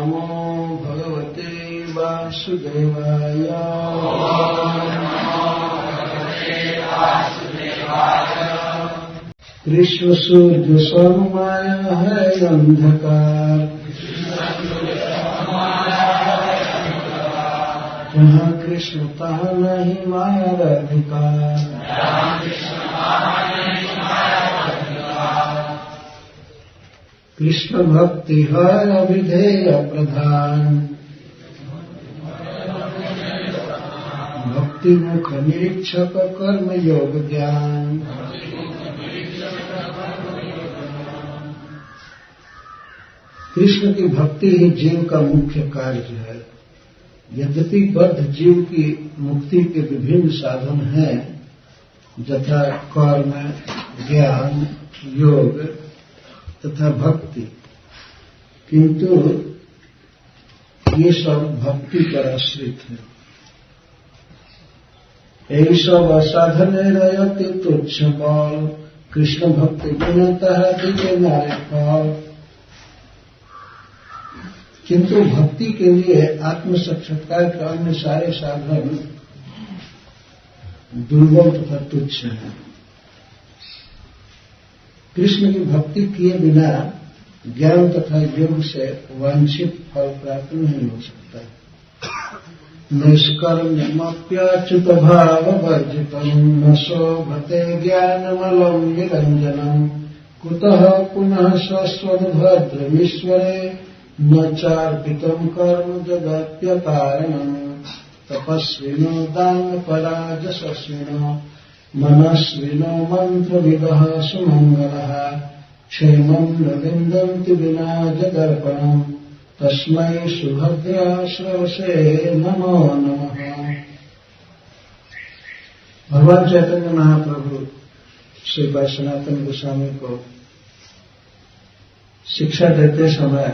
नमो भगवते वासुदेवाय। कृष्ण सूर्य स्वमाया है अंधकार, जहाँ कृष्ण तहाँ नहीं माया अधिकार। कृष्ण भक्ति है अभिधेय प्रधान, भक्ति मुख निरीक्षक कर्म योग ज्ञान। कृष्ण की भक्ति ही जीव का मुख्य कार्य है। यद्यपि बद्ध जीव की मुक्ति के विभिन्न साधन हैं, यथा कर्म, ज्ञान, योग तथा भक्ति, किंतु ये सब भक्ति पर आश्रित है। यही सब असाधन रहते तुच्छ बल, कृष्ण भक्ति बिना दिखे नारे फल। किंतु भक्ति के लिए आत्म साक्षात्कार के अन्य सारे साधन दुर्बल तथा तुच्छ हैं। कृष्ण की भक्ति किए बिना ज्ञान तथा योग से वांछित फल प्राप्त नहीं हो सकता। निष्कर्म्यमप्याच्युत भाव वर्जितम् न शोभते ज्ञानमलं निरञ्जनम् कुतः पुनः शश्वद्भद्रमीश्वरे न चार्पितम् कर्म जगत्यकारणम् तपस्विनो दानपराजशस्विनो मनस्विनो मंत्रविदः सुमंगलः क्षेमम् न विन्दन्ति विना जदर्पणम् तस्मै सुभद्राश्रवसे नमो नमः। भगवान चैतन्य महाप्रभु श्री सनातन गोस्वामी को शिक्षा देते समय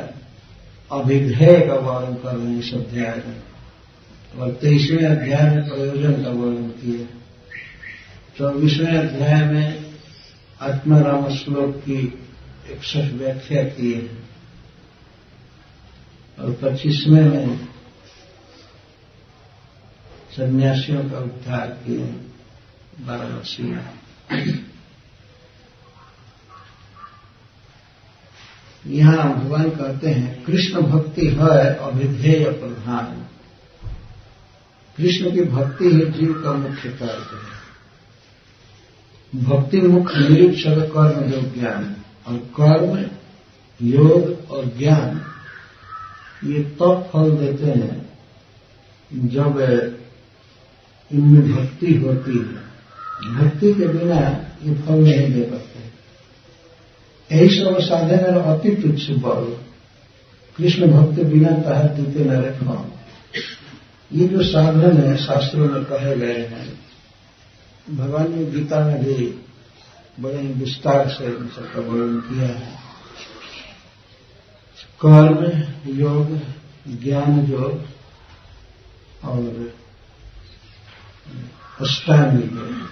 अभिधेय का वर्णन कर रहे हैं इस अध्याय में, और 23वें अध्याय में प्रयोजन का वर्णन किए। 24वें अध्याय में आत्माराम श्लोक की 61 व्याख्या की है, और 25वें में सन्यासियों का उद्धार किए वाराणसी में। यहाँ भगवान कहते हैं कृष्ण भक्ति है अभिधेय प्रधान। कृष्ण की भक्ति ही जीव का मुख्य कार्य है। भक्ति मुख्य निरीक्षक कर्म योग ज्ञान, और कर्म योग और ज्ञान ये तब फल देते हैं जब इनमें भक्ति होती है। भक्ति के बिना ये फल नहीं दे पाते। यही सब साधन है अति तुच्छ बल, कृष्ण भक्ति बिना ताह दूते नरे फल। ये जो साधन है शास्त्रों में कहे गए हैं, भगवान ने गीता में भी बड़े विस्तार से इन सबका वर्णन किया है। कर्म योग, ज्ञान योग और अष्टांग योग।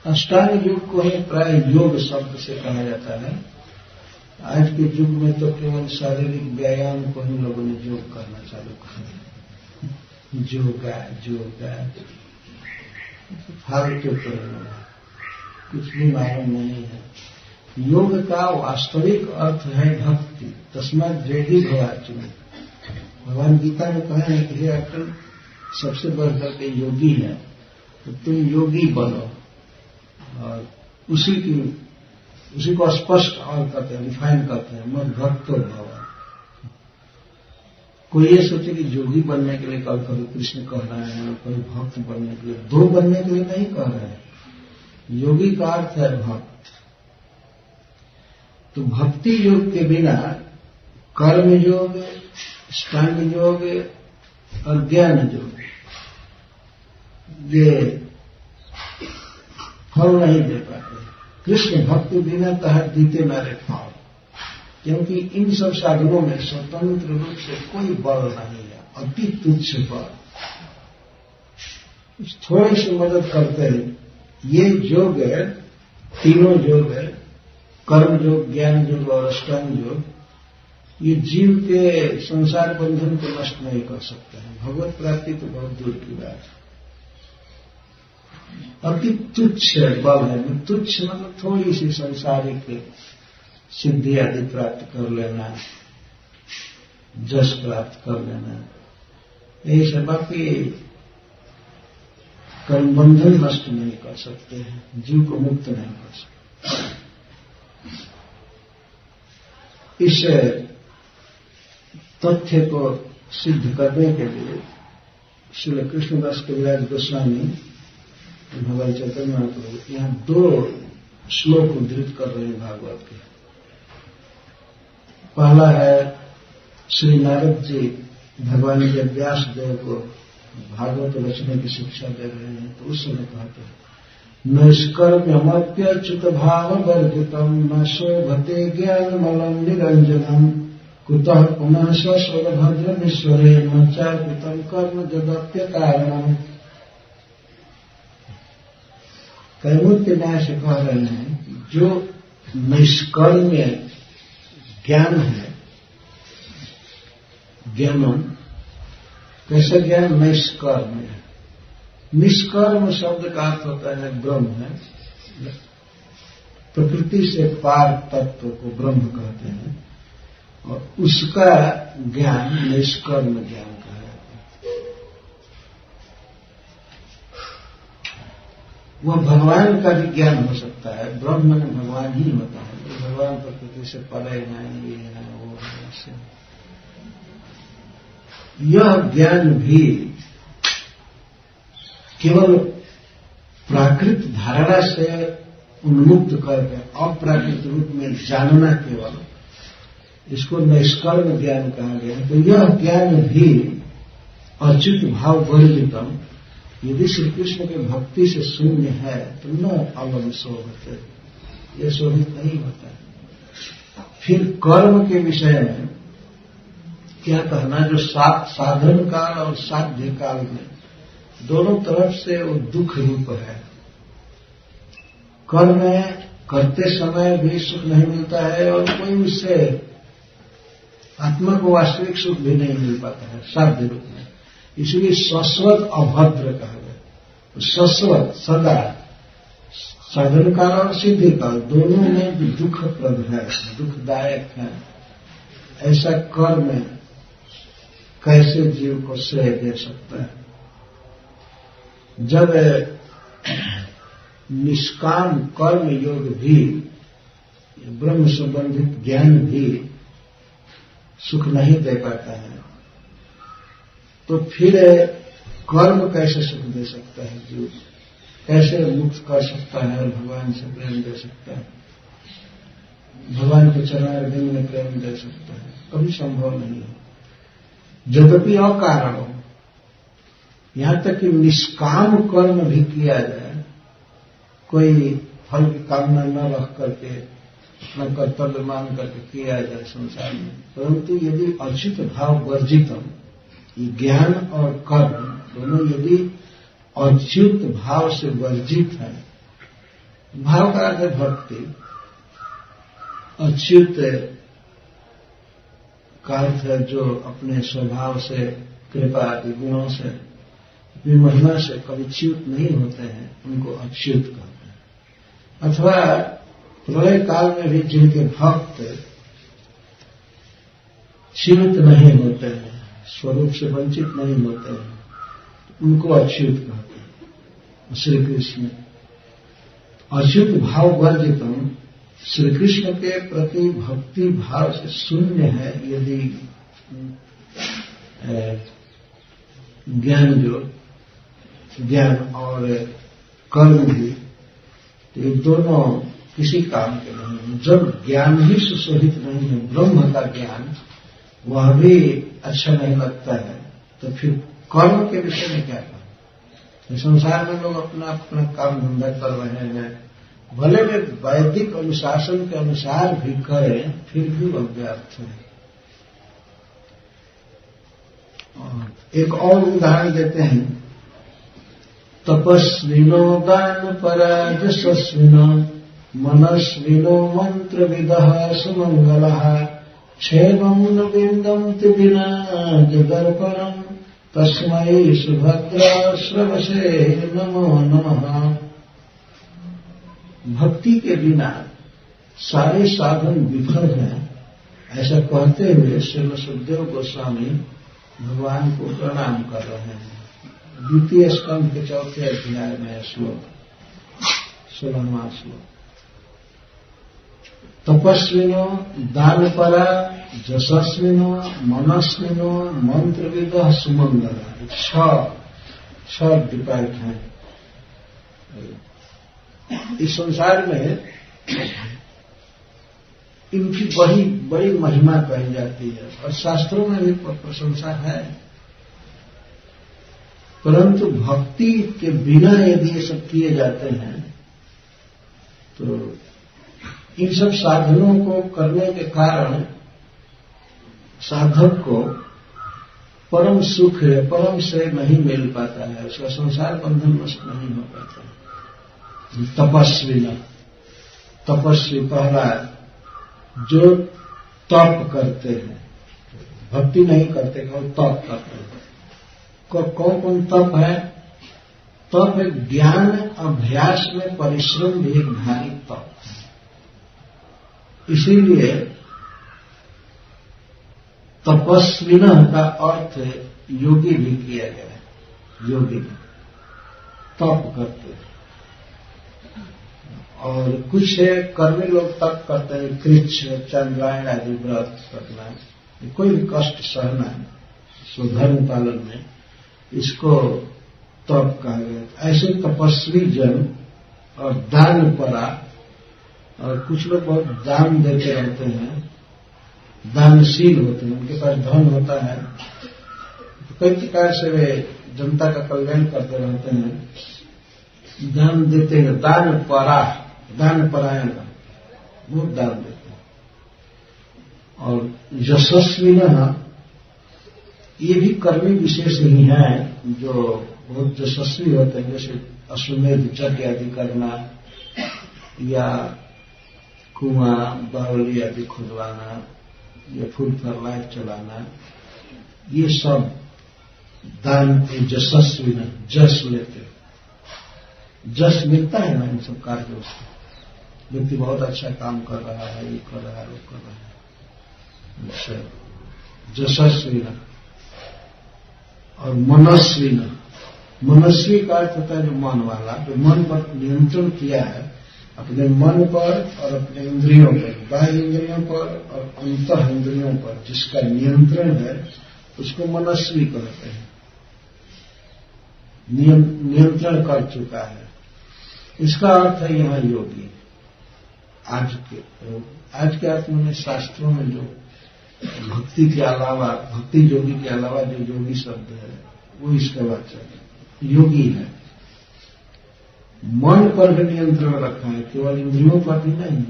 अष्टांग योग को ही प्राय योग शब्द से कहा जाता है। आज के युग में तो केवल शारीरिक व्यायाम को ही लोगों ने योग करना चालू कर दिया। योगा फालतू कुछ भी मालूम नहीं है। योग का वास्तविक अर्थ है भक्ति। तस्मात् योगी भवार्जुन। भगवान गीता में कहे हैं कि हे अर्जुन, सबसे बढ़कर के योगी है, तो तुम योगी बनो। और उसी को स्पष्ट और करते हैं, डिफाइन करते हैं, मत भक्तो भव। कोई ये सोचे कि योगी बनने के लिए कल कभी कृष्ण कह रहे हैं, कोई भक्त बनने के लिए, दो बनने के लिए नहीं कह रहे हैं। योगी का अर्थ है भक्त। तो भक्ति योग के बिना कर्म योग, अष्टांग योग और ज्ञान योग ये फल नहीं दे पाते। कृष्ण भक्ति बिना तह दीते नारे फल, क्योंकि इन सब साधनों में स्वतंत्र रूप से कोई बल नहीं है, अति तुच्छ बल। थोड़ी सी मदद करते हैं। ये योग है, तीनों योग है, कर्म योग, ज्ञान योग और अष्टांग योग, ये जीव के संसार बंधन को नष्ट नहीं कर सकते हैं। भगवत प्राप्ति तो बहुत दूर की बात है। अति तुच्छ बल है। तुच्छ मतलब थोड़ी सी संसारिक सिद्धि आदि प्राप्त कर लेना, जस प्राप्त कर लेना, यही सब। बाकी कर्म बंधन नष्ट नहीं कर सकते हैं, जीव को मुक्त नहीं कर सकते। इस तथ्य को सिद्ध करने के लिए श्री कृष्णदास कविराज गोस्वामी भगवान चैतन्य महाप्रभु यहाँ 2 श्लोक उद्धृत कर रहे हैं भागवत के। पहला है श्री नारद जी भगवान के व्यास देव को भागवत रचने की शिक्षा दे रहे हैं, तो उस समय कहते हैं नैष्कर्म्यमप्यच्युत भाव वर्जितम न शोभते ज्ञान मलम निरंजनम कुतः पुनः स्वभद्रमेश्वरे न चाकृतम कर्म जदप्य कारणम। कैमुक्ति न्याय से कह रहे हैं जो निष्कर्म्य ज्ञान है, ज्ञानम कैसा ज्ञान? निष्कर्म है। निष्कर्म शब्द का अर्थ होता है ब्रह्म है। प्रकृति से पार तत्व को ब्रह्म कहते हैं और उसका ज्ञान निष्कर्म ज्ञान कहा जाता है। वह भगवान का भी ज्ञान हो सकता है। ब्रह्म में भगवान ही होता है। भगवान प्रकृति से परे नहीं, ये है वो है, ऐसे। यह ज्ञान भी केवल प्राकृत धारणा से उन्मुक्त करके अप्राकृत रूप में जानना, केवल इसको निष्कर्म ज्ञान कहा गया है। तो यह ज्ञान भी अच्युत भाव वर्जितम, यदि श्री कृष्ण के भक्ति से शून्य है तो न अलम शोभते, यह शोभित नहीं होता है। फिर कर्म के विषय में क्या कहना? जो साधन काल और साध्य काल में दोनों तरफ से वो दुख रूप है। कर्म करते समय भी सुख नहीं मिलता है और कोई उससे आत्मा को वास्तविक सुख भी नहीं मिल पाता है साध्य रूप में। इसलिए शाश्वत अभद्र कहा गया। शाश्वत सदा साधन काल और सिद्धि काल दोनों में भी दुखप्रद है, दुखदायक है। ऐसा कर्म कैसे जीव को श्रेय दे सकता है? जब निष्काम कर्म योग भी, ब्रह्म संबंधित ज्ञान भी सुख नहीं दे पाता है, तो फिर कर्म कैसे सुख दे सकता है? जीव कैसे मुक्त कर सकता है और भगवान से प्रेम दे सकता है, भगवान के चरणारविंद में प्रेम दे सकता है? कभी संभव नहीं है। यद्यपि अकारण हो, यहां तक कि निष्काम कर्म भी किया जाए, कोई फल की कामना न रख करके अपना कर्तव्य मान करके किया जाए संसार में, परंतु यदि अच्युत भाव वर्जितम, ये ज्ञान और कर्म दोनों यदि अच्युत भाव से वर्जित है, भाव का अर्थ है भक्ति, अच्युत का अर्थ है जो अपने स्वभाव से, कृपा आदि गुणों से, अपनी महिमा से कभी च्युत नहीं होते हैं, उनको अच्युत कहते हैं। अथवा प्रलय काल में भी जिनके भक्त च्युत नहीं होते हैं, स्वरूप से वंचित नहीं होते हैं, उनको अच्युत कहते हैं। श्री कृष्ण अच्युत भाव वर्जितम, श्री कृष्ण के प्रति भक्ति भाव से शून्य है यदि ज्ञान, जो ज्ञान और कर्म भी, तो ये दोनों किसी काम के नहीं है। जब ज्ञान ही सुशोभित नहीं है, ब्रह्म का ज्ञान, वह भी अच्छा नहीं लगता है, तो फिर कर्म के विषय में क्या करें? संसार में लोग अपना अपना काम धंधा कर रहे हैं, भले वे वैदिक अनुशासन के अनुसार भी करें, फिर भी वह व्यर्थ है। एक और उदाहरण देते हैं, तपस्विनो दान पराजस्विनो मनस्विनो मंत्र विदः सुमंगलः क्षेमं न विन्दन्ति विना जगर्पणम् तस्मै सुभद्राश्रवसे नमो नमः। भक्ति के बिना सारे साधन विफल हैं, ऐसा कहते हुए श्रील सुखदेव गोस्वामी भगवान को प्रणाम कर रहे हैं। द्वितीय स्कंध के 4थे अध्याय में श्लोक 16वां श्लोक। तपस्विनो दानपरा जशस्विनो मनस्विनो मंत्रविदः सुमंगला। 6 डिपार्ट हैं। इस संसार में इनकी बड़ी महिमा कही जाती है और शास्त्रों में भी प्रशंसा है, परंतु भक्ति के बिना यदि ये सब किए जाते हैं तो इन सब साधनों को करने के कारण साधक को परम सुख है, परम से नहीं मिल पाता है, उसका संसार बंधन नष्ट नहीं हो पाता है। तपस्वी पहला जो तप करते हैं, भक्ति नहीं करते, केवल तप करते हैं। कौन तप है? तप एक ज्ञान अभ्यास में परिश्रम भी एक भारी तप है। इसीलिए तपस्विन का अर्थ योगी भी किया गया है। योगी तप करते हैं। और कुछ कर्मी लोग तप करते हैं, कृच्छ चंद्रायण आदि व्रत करना, कोई भी कष्ट सहना है स्वधर्म पालन में, इसको तप कहा गया। ऐसे तपस्वी जन और दान परा, और कुछ लोग बहुत दान देते रहते हैं, दानशील होते हैं, उनके पास धन होता है तो कई प्रकार से वे जनता का कल्याण करते रहते हैं, दान देते हैं। दान परायण बहुत दान देते हैं। और यशस्वी ये भी कर्मी विशेष ही हैं जो बहुत यशस्वी होते हैं, जैसे अश्वमेध यज्ञ आदि करना या कुआं बावली आदि खुदवाना या फूड फॉर लाइफ चलाना, ये सब दान यशस्वी न जस लेते, जस मिलता है ना इन सब कार्यों से। व्यक्ति बहुत अच्छा काम कर रहा है, ये कर रहा है, वो कर रहा है, यशस्वी न। और मनस्वी न, मनस्वी का अर्थ होता है जो मन वाला, जो मन पर नियंत्रण किया है, अपने मन पर और अपने इंद्रियों पर, बाह्य इंद्रियों पर और अंतः इंद्रियों पर जिसका नियंत्रण है उसको मनस्वी कहते हैं। नियंत्रण कर चुका है, इसका अर्थ है यहाँ योगी। आज के अर्थ में शास्त्रों में जो भक्ति के अलावा, भक्ति योगी के अलावा जो योगी शब्द है वो इसका वाचक है, योगी है। मन पर भी नियंत्रण रखा है, केवल इंद्रियों पर भी नहीं,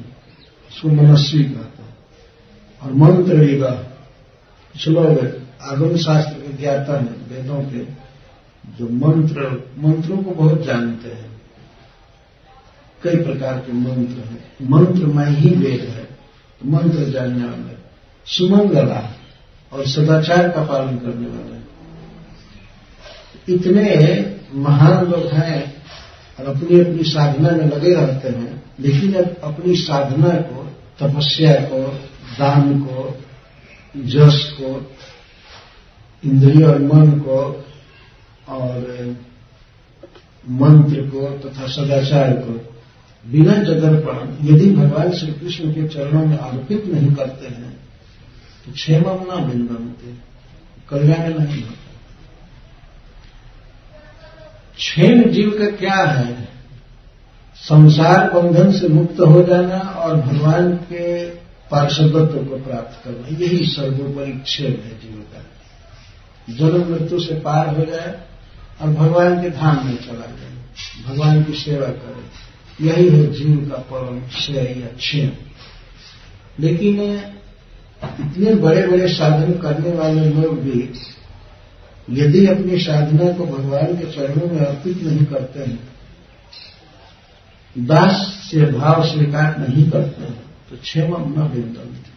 इसको मनस्वी कहता है। और मंत्र विदा, कुछ लोग आगम शास्त्र के ज्ञाता हैं, वेदों के, जो मंत्रों को बहुत जानते हैं। कई प्रकार के मंत्र हैं, मंत्रमय ही वेद है, तो मंत्र जानने वाले। सुमंगला और सदाचार का पालन करने वाले, इतने महान लोग हैं और अपनी अपनी साधना में लगे रहते हैं, लेकिन अब अपनी साधना को, तपस्या को, दान को, जस को, इंद्रिय और मन को और मंत्र को तथा सदाचार को बिना जगर्पण यदि भगवान श्री कृष्ण के चरणों में अर्पित नहीं करते हैं तो क्षेमम न विन्दन्ति, कल्याण नहीं होता। क्षेम जीव का क्या है? संसार बंधन से मुक्त हो जाना और भगवान के पार्षदत्व को प्राप्त करना, यही सर्वोपरि क्षेम है जीव का। जन्म मृत्यु से पार हो जाए और भगवान के धाम में चला जाए, भगवान की सेवा करे, यही है जीव का परम श्रेय या क्षेम। लेकिन इतने बड़े बड़े साधन करने वाले लोग भी यदि अपनी साधना को भगवान के चरणों में अर्पित नहीं करते हैं, दास से भाव स्वीकार नहीं करते हैं, तो क्षेमम न विन्दन्ति,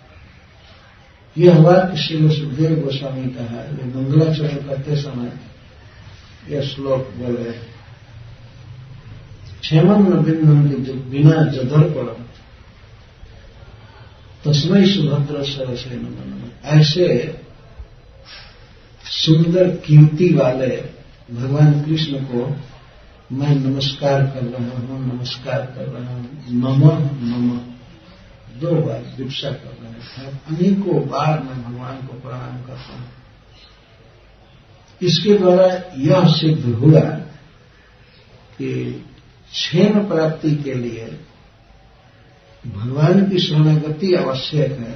यह वाक्य श्री सुखदेव गोस्वामी का है। वे मंगलाचरण करते समय यह श्लोक बोले, क्षेमं न बिन्नन्ति बिना जदर्पणम् तस्मै सुभद्र सरसे नमः। ऐसे सुंदर कीर्ति वाले भगवान कृष्ण को मैं नमस्कार कर रहा हूं, नमस्कार कर रहा हूं। नमः नमः 2 बार दीक्षा कर रहे हैं। अनेकों बार मैं भगवान को प्रणाम करता हूं। इसके द्वारा यह सिद्ध हुआ कि क्षेम प्राप्ति के लिए भगवान की शरणागति आवश्यक है।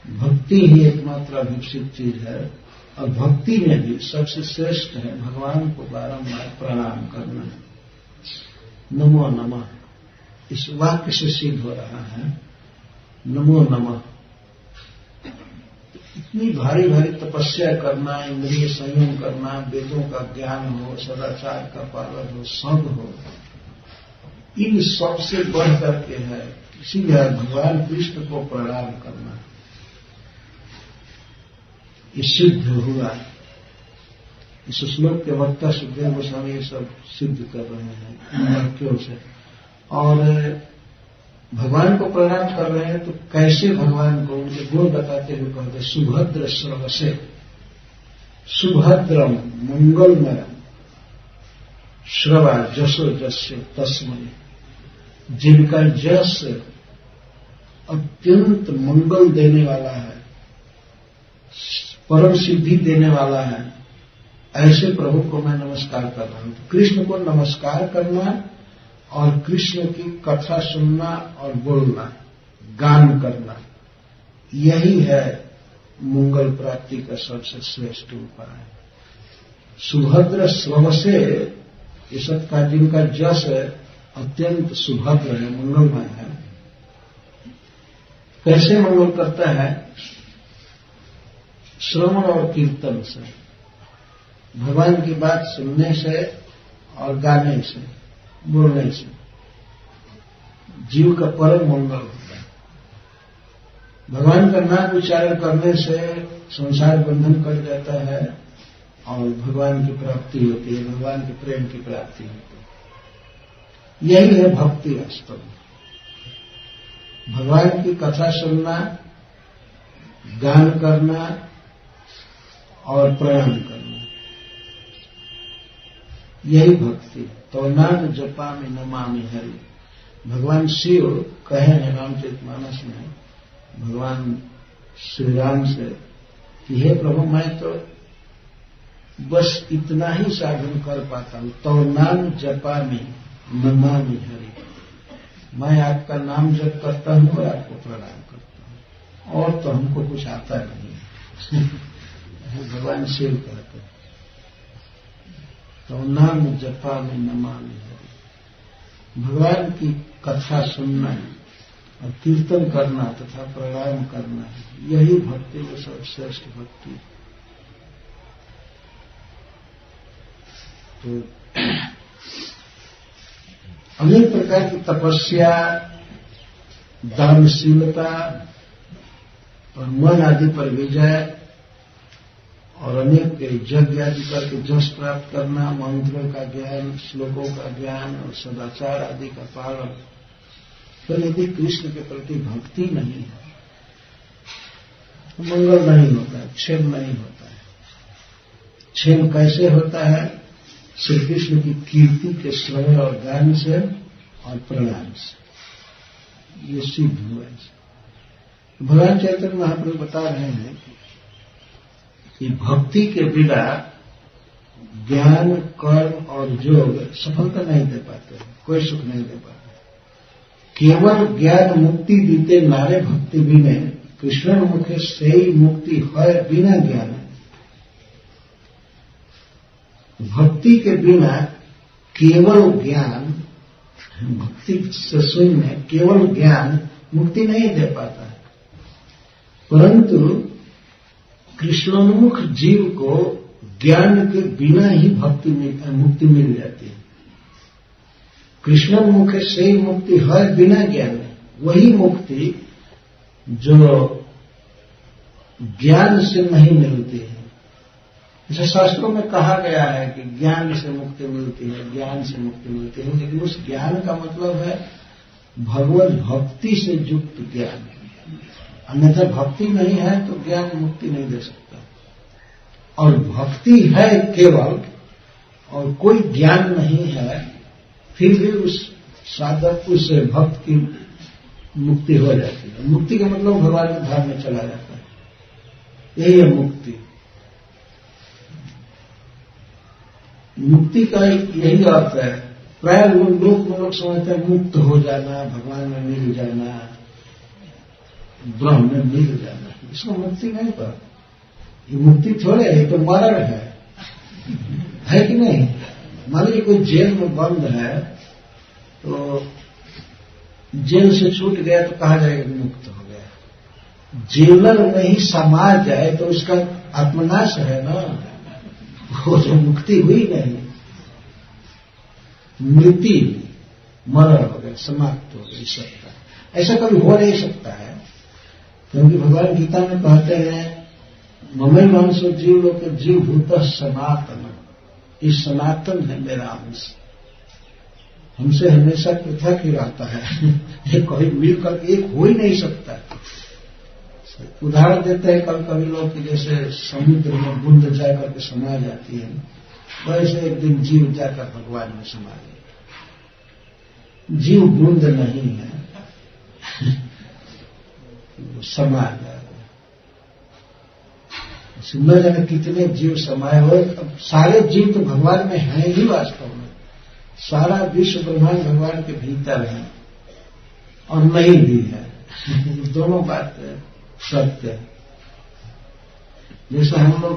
भक्ति ही एकमात्र अभिप्सित चीज है और भक्ति में भी सबसे श्रेष्ठ है भगवान को बारंबार प्रणाम करना। नमो नमः इस वाक्य से सिद्ध हो रहा है। नमो नमः इतनी भारी भारी तपस्या करना, इंद्रिय संयम करना, वेदों का ज्ञान हो, सदाचार का पालन हो, सब हो, इन सबसे बढ़ करके है इसीलिए भगवान कृष्ण को प्रणाम करना। ये सिद्ध हुआ। इस श्लोक के वक्ता सुखदेव गोस्वामी ये सब सिद्ध कर रहे हैं इन वाक्यों से। और भगवान को प्रणाम कर रहे हैं तो कैसे भगवान को उनके गुण बताते हुए कहते, सुभद्र श्रवसे, सुभद्रम मंगलमय, श्रवा जसो जस्य तस्मय, जिनका जस अत्यंत मंगल देने वाला है, परम सिद्धि देने वाला है, ऐसे प्रभु को मैं नमस्कार कर रहा हूं। तो कृष्ण को नमस्कार करना और कृष्ण की कथा सुनना और बोलना, गान करना, यही है मंगल प्राप्ति का सबसे श्रेष्ठ उपाय। सुभद्र श्रवसे, ये सबका जिनका जस है अत्यंत सुभद्र है, मंगलमय है। कैसे मंगल करता है? श्रवण और कीर्तन से, भगवान की बात सुनने से और गाने से, बोलने से जीव का परम मंगल होता है। भगवान का नाम उच्चारण करने से संसार बंधन कट जाता है और भगवान की प्राप्ति होती है, भगवान के प्रेम की प्राप्ति होती है। यही है भक्ति वास्तव में। भगवान की कथा सुनना, गान करना और प्रणाम करना, यही भक्ति। तो नाम जपा में नमामि हरि। भगवान शिव कहे हैं रामचरितमानस में भगवान श्री राम से कि हे प्रभु मैं तो बस इतना ही साधन कर पाता हूं, तो नाम जपा में नमामि हरि। मैं आपका नाम जप करता हूं और आपको प्रणाम करता हूं, और तो हमको कुछ आता नहीं भगवान शिव कहते हैं। तो नाम जपा में नमामि हरि। भगवान की कथा सुनना और कीर्तन करना तथा प्रणाम करना, यही भक्ति में सर्वश्रेष्ठ भक्ति। तो अनेक प्रकार की तपस्या, दानशीलता और मन आदि पर विजय और अनेक यज्ञ आदि करके जस प्राप्त करना, मंत्रों का ज्ञान, श्लोकों का ज्ञान और सदाचार आदि का पालन। तो यदि कृष्ण के प्रति भक्ति नहीं है तो मंगल नहीं होता है, क्षेम नहीं होता है। क्षेम कैसे होता है? श्री कृष्ण की कीर्ति के श्रवण और गान से और प्रणाम से, ये सिद्ध हुआ। भगवान चैतन्य महाप्रभु बता रहे हैं कि भक्ति के बिना ज्ञान, कर्म और योग सफलता नहीं दे पाते, कोई सुख नहीं दे पाते। केवल ज्ञान मुक्ति दीते नारे भक्ति बिने, कृष्ण मुखे से ही मुक्ति है बिना ज्ञान। भक्ति के बिना केवल ज्ञान, भक्ति से शून्य केवल ज्ञान मुक्ति नहीं दे पाता है, परंतु कृष्णोन्मुख जीव को ज्ञान के बिना ही मुक्ति मिल जाती है। कृष्णोन्मुख से ही मुक्ति है बिना ज्ञान। वही मुक्ति जो ज्ञान से नहीं मिलती है। जैसे शास्त्रों में कहा गया है कि ज्ञान से मुक्ति मिलती है, ज्ञान से मुक्ति मिलती है, लेकिन उस ज्ञान का मतलब है भगवत भक्ति से युक्त ज्ञान। अन्यथा भक्ति नहीं है तो ज्ञान मुक्ति नहीं दे सकता। और भक्ति है केवल और कोई ज्ञान नहीं है, फिर भी उस साधक उस भक्त की मुक्ति हो जाती है। मुक्ति का मतलब भगवान के धाम में चला जाता है, यही है मुक्ति। मुक्ति का यही अर्थ है। प्राय लोग समझते हैं मुक्त हो जाना, भगवान में मिल जाना, ब्रह्म में मिल जाना, इसको मुक्ति नहीं पर। ये मुक्ति थोड़े है, तो मरण है कि नहीं? मान लीजिए कोई जेल में बंद है, तो जेल से छूट गया तो कहा जाएगा कि मुक्त हो गया। जेलर में ही समा जाए तो उसका आत्मनाश है ना, वो तो मुक्ति हुई नहीं, मृत्यु मरण हो गया, समाप्त हो गई सकता। ऐसा कभी हो नहीं सकता है, क्योंकि भगवान गीता में कहते हैं ममई मांसो जीव लोग जीव भूत सनातन, ये सनातन है मेरा अंश, हमसे हमेशा पृथक ही रहता है। ये कभी मिलकर एक हो ही नहीं सकता। उदाहरण देते हैं कभी कभी लोग कि जैसे समुद्र में बूंद जाकर के समा जाती है, वैसे एक दिन जीव जाकर भगवान में समा गया। जीव बूंद नहीं है, समा जाएगा। न जाने कितने जीव समाये हो। अब सारे जीव तो भगवान में हैं ही वास्तव में। सारा विश्व ब्रह्मांड भगवान के भीतर है और नहीं भी है। दोनों बात सत्य है। जैसे हम लोग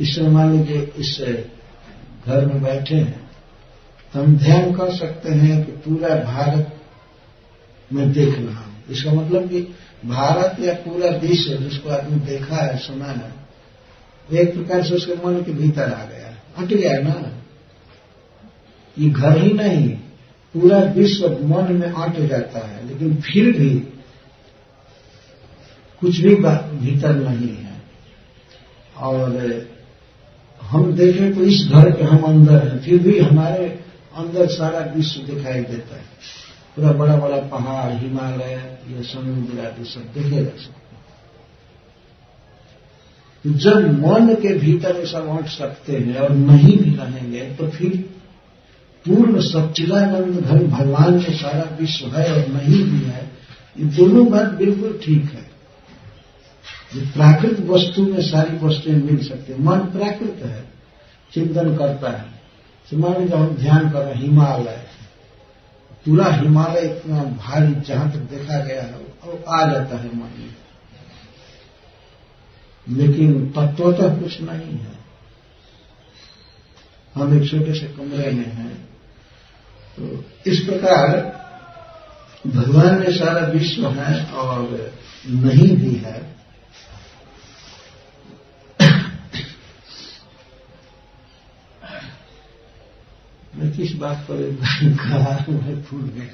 इस मान लीजिए इस घर में बैठे हैं, तो हम ध्यान कर सकते हैं कि पूरा भारत में देख रहा हूं। इसका मतलब कि भारत या पूरा विश्व जिसको आदमी देखा है, सुना है, एक प्रकार से उसके मन के भीतर आ गया, हट गया ना। ये घर ही नहीं, पूरा विश्व मन में अट जाता है, लेकिन फिर भी कुछ भी भीतर नहीं है। और हम देखें तो इस घर के हम अंदर हैं, फिर भी हमारे अंदर सारा विश्व दिखाई देता है। पूरा बड़ा बड़ा पहाड़, हिमालय, ये समुद्र आदि सब देखे जा सकते हैं। तो जब मन के भीतर ये सब अट सकते हैं और नहीं भी रहेंगे, तो फिर पूर्ण सच्चिदानंद घन भगवान में सारा विश्व है और नहीं भी है। ये दोनों बात बिल्कुल ठीक है। ये प्राकृत वस्तु में सारी वस्तुएं मिल सकती है। मन प्राकृत है, चिंतन करता है। मान लीजिए हम ध्यान कर रहे हैं, हिमालय, पूरा हिमालय इतना भारी जहां तक देखा गया है और आ जाता है मन में, लेकिन तत्वतः कुछ नहीं है। हम एक छोटे से कमरे में हैं। तो इस प्रकार भगवान में सारा विश्व है और नहीं भी है। मैं किस बात पर कहा, मैं भूल गया।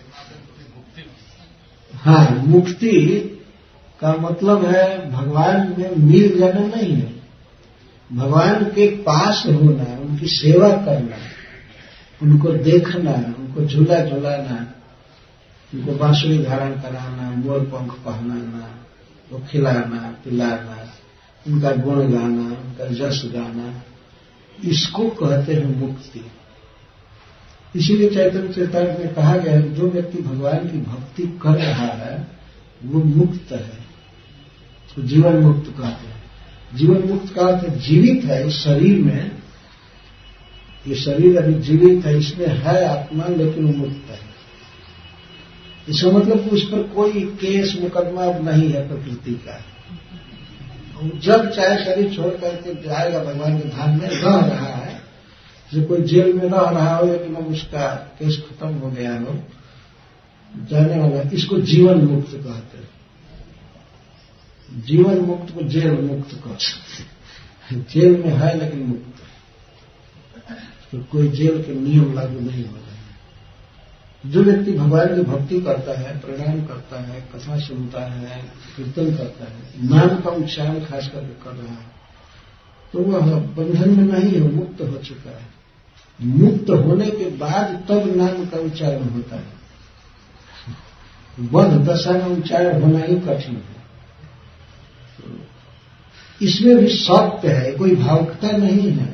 हाँ, मुक्ति का मतलब है भगवान में मिल जाना नहीं है, भगवान के पास होना, उनकी सेवा करना, उनको देखना, उनको झूला झुलाना, उनको बांसुरी धारण कराना, मोर पंख पहनाना, वो खिलाना पिलाना, उनका गुण गाना, उनका जस गाना, इसको कहते हैं मुक्ति। इसीलिए चैतन्य चरितामृत में कहा गया है जो व्यक्ति भगवान की भक्ति कर रहा है वो मुक्त है, तो जीवन मुक्त कहते हैं। जीवन मुक्त का अर्थ जीवित है इस शरीर में, ये शरीर अभी जीवित है, इसमें है आत्मा, लेकिन वो मुक्त है। इसका मतलब उस पर कोई केस मुकदमा नहीं है प्रकृति का। जब चाहे शरीर छोड़ करके जाएगा भगवान के धाम में, रह रहा है, जो कोई जेल में रह रहा हो लेकिन अब उसका केस खत्म हो गया हो, जाने वाला, इसको जीवन मुक्त कहते हैं। जीवन मुक्त को जेल मुक्त कहते हैं। जेल में है लेकिन मुक्त, तो कोई जेल के नियम लागू नहीं हो रहे हैं। जो व्यक्ति भगवान की भक्ति करता है, प्रणाम करता है, कथा सुनता है, कीर्तन करता है, नाम का उच्चारण खास करके कर रहा है, तो वह बंधन में नहीं है, मुक्त हो चुका है। मुक्त होने के बाद तब नाम का उच्चारण होता है। बद्ध दशा में उच्चारण होना ही कठिन है। इसमें भी सत्य है, कोई भावुकता नहीं है।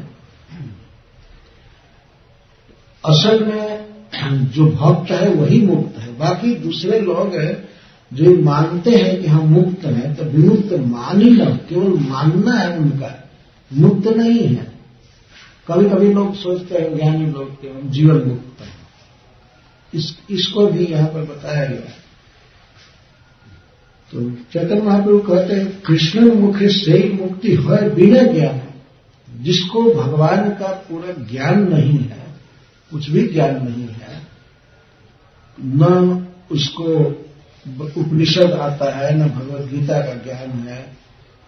असल में जो भक्त है वही मुक्त है। बाकी दूसरे लोग जो मानते हैं कि हम मुक्त हैं, तो विमुक्त मान ही लो, केवल मानना है उनका, मुक्त नहीं है। कभी कभी लोग सोचते हैं, ज्ञानी लोग केवल जीवन मुक्त है। इसको भी यहां पर बताया गया। तो चैतन्य महाप्रभु कहते हैं, कृष्ण मुखे से ही मुक्ति है बिना ज्ञान। जिसको भगवान का पूरा ज्ञान नहीं है, कुछ भी ज्ञान नहीं है, न उसको उपनिषद आता है, न भगवद गीता का ज्ञान है,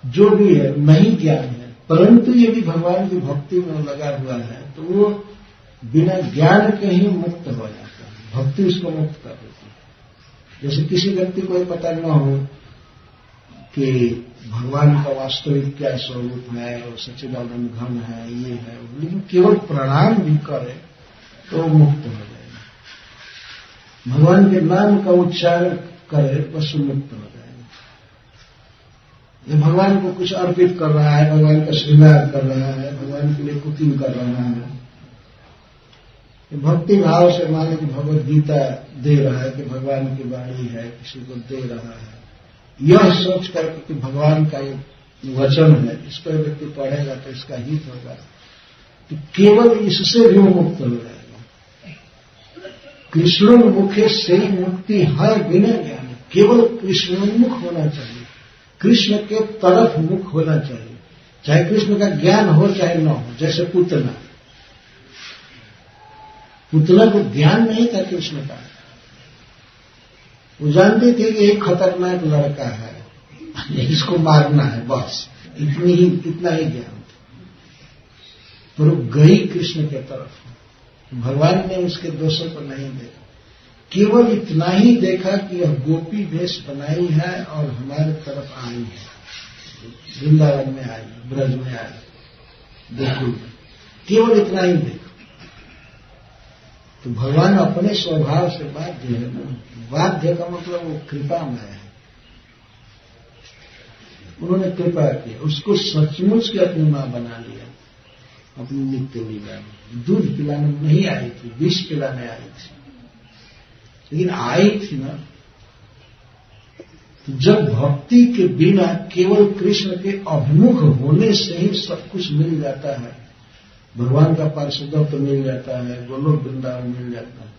जो भी है नहीं ज्ञान है, परंतु यदि भगवान की भक्ति में लगा हुआ है तो वो बिना ज्ञान के ही मुक्त हो जाता है। भक्ति उसको मुक्त कर देती है। जैसे किसी व्यक्ति को पता न हो कि भगवान का वास्तविक क्या स्वरूप है और सच्चिदानंद घन है, ये है, लेकिन केवल प्रणाम भी करे तो मुक्त हो जाएगा। भगवान के नाम का उच्चारण करे बस मुक्त हो जाएगा। ये भगवान को कुछ अर्पित कर रहा है, भगवान का श्रृंगार कर रहा है, भगवान के लिए कुकिंग कर रहा है, भक्ति भाव से माने कि भगवद गीता दे रहा है कि भगवान की वाणी है, किसी को दे रहा है, यह सोच करके कि भगवान का ये वचन है, इसको व्यक्ति पढ़ेगा तो इसका हित होगा, तो केवल इससे भी मुक्त हो जाएगा। कृष्णोन्मुखे से मुक्ति है बिना ज्ञान। केवल कृष्णोन्मुख होना चाहिए, कृष्ण के तरफ मुख होना चाहिए, चाहे कृष्ण का ज्ञान हो चाहे न हो। जैसे पुतना को ज्ञान नहीं था कृष्ण का, वो जानते थे कि एक खतरनाक लड़का है, इसको मारना है, बस इतना ही ज्ञान था। पर वो गई कृष्ण के तरफ। भगवान ने उसके दोषों को नहीं देखा, केवल इतना ही देखा कि यह गोपी वेश बनाई है और हमारे तरफ आई है, वृंदावन में आई, ब्रज में आई, गोकुल में, केवल इतना ही देखा। तो भगवान अपने स्वभाव से बाध्य है ना। बाध्य का मतलब वो कृपामय है, उन्होंने कृपा की, उसको सचमुच की अपनी मां बना लिया। अपनी नित्य लीला में दूध पिलाने नहीं आई थी, विष पिलाने आई थी, लेकिन आई थी ना। तो जब भक्ति के बिना केवल कृष्ण के अभिमुख होने से ही सब कुछ मिल जाता है, भगवान का पार्षदत्व तो मिल जाता है, गोलोक वृंदावन मिल जाता है,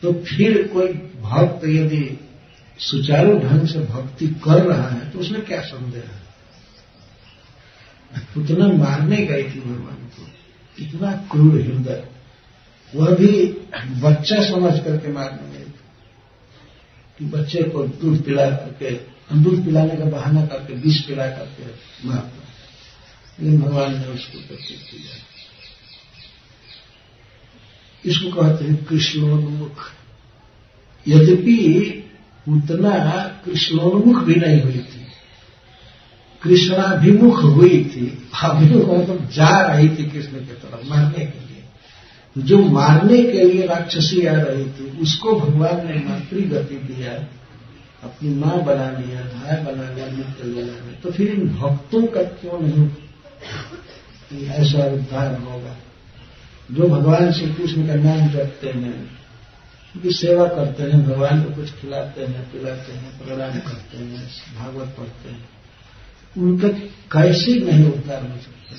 तो फिर कोई भक्त यदि सुचारू ढंग से भक्ति कर रहा है तो उसमें क्या संदेह है। उतना मारने गई थी भगवान को, इतना क्रूर हृदय, वह भी बच्चा समझ करके मारने गई थी कि बच्चे को दूध पिला करके, दूध पिलाने का बहाना करके विष पिला करके मारता, लेकिन भगवान ने उसको प्रतीक किया। इसको कहते हैं कृष्णोन्मुख। यद्यपि उतना कृष्णोन्मुख भी नहीं हुई थी, कृष्णाभिमुख हुई थी। अभिमुख मतलब जा रही थी कृष्ण की तरफ मारने के लिए। जो मारने के लिए राक्षसी आ रही थी उसको भगवान ने मातृगति दिया, अपनी मां बना लिया, भाई बना लिया नित्य लीला में। तो फिर इन भक्तों का क्यों नहीं ऐसा उद्धार होगा जो भगवान श्री कृष्ण का नाम जपते हैं, उनकी सेवा करते हैं, भगवान को कुछ खिलाते हैं, पिलाते हैं, प्रणाम करते हैं, भागवत पढ़ते हैं, उनका कैसे नहीं उद्धार हो सकता।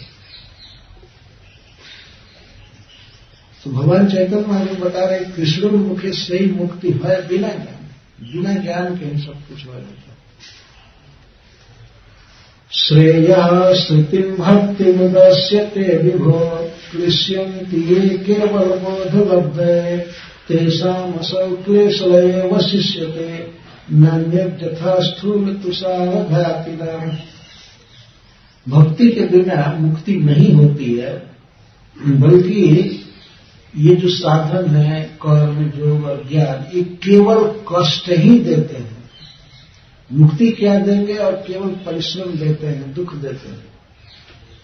तो भगवान चैतन्य महाप्रभु बता रहे कृष्ण मुखे से ही मुक्ति है बिना ज्ञान। बिना ज्ञान के ही सब कुछ हो जाता है। श्रेया श्रुतिम भक्ति मुदस्यते विभो कृष्यन्ति ये केवल बोधलब्धे तेषाम असौ क्लेशलये वशिष्यते नान्यत् यथा स्थूल तुषारघातिना। भक्ति के बिना मुक्ति नहीं होती है, बल्कि ये जो साधन है कर्म, योग और ज्ञान ये केवल कष्ट ही देते हैं। मुक्ति क्या देंगे? और केवल परिश्रम देते हैं, दुख देते हैं।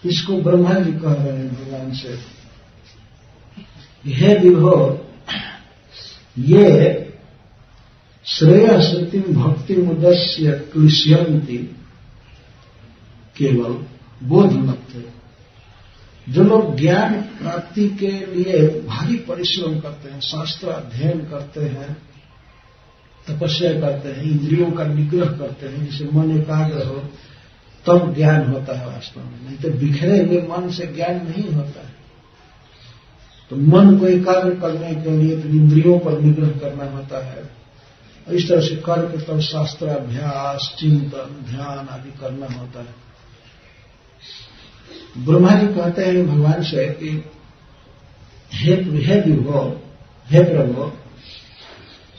इसको ब्रह्मा जी कह रहे हैं भगवान से, हे विभो, ये श्रेय श्रुतिम भक्ति मुदस्य क्लिश्यन्ति केवल बोध मत। जो लोग ज्ञान प्राप्ति के लिए भारी परिश्रम करते हैं, शास्त्र अध्ययन करते हैं, तपस्या करते हैं, इंद्रियों का निग्रह करते हैं, जिसे मन एकाग्र हो, तब ज्ञान होता है वास्तव में। नहीं तो बिखरे हुए मन से ज्ञान नहीं होता है। तो मन को एकाग्र करने के लिए तो इंद्रियों पर निग्रह करना होता है। और इस तरह से करके तब शास्त्राभ्यास, चिंतन, ध्यान आदि करना होता है। ब्रह्मा जी कहते हैं भगवान से कि हे विभो, हे प्रभु,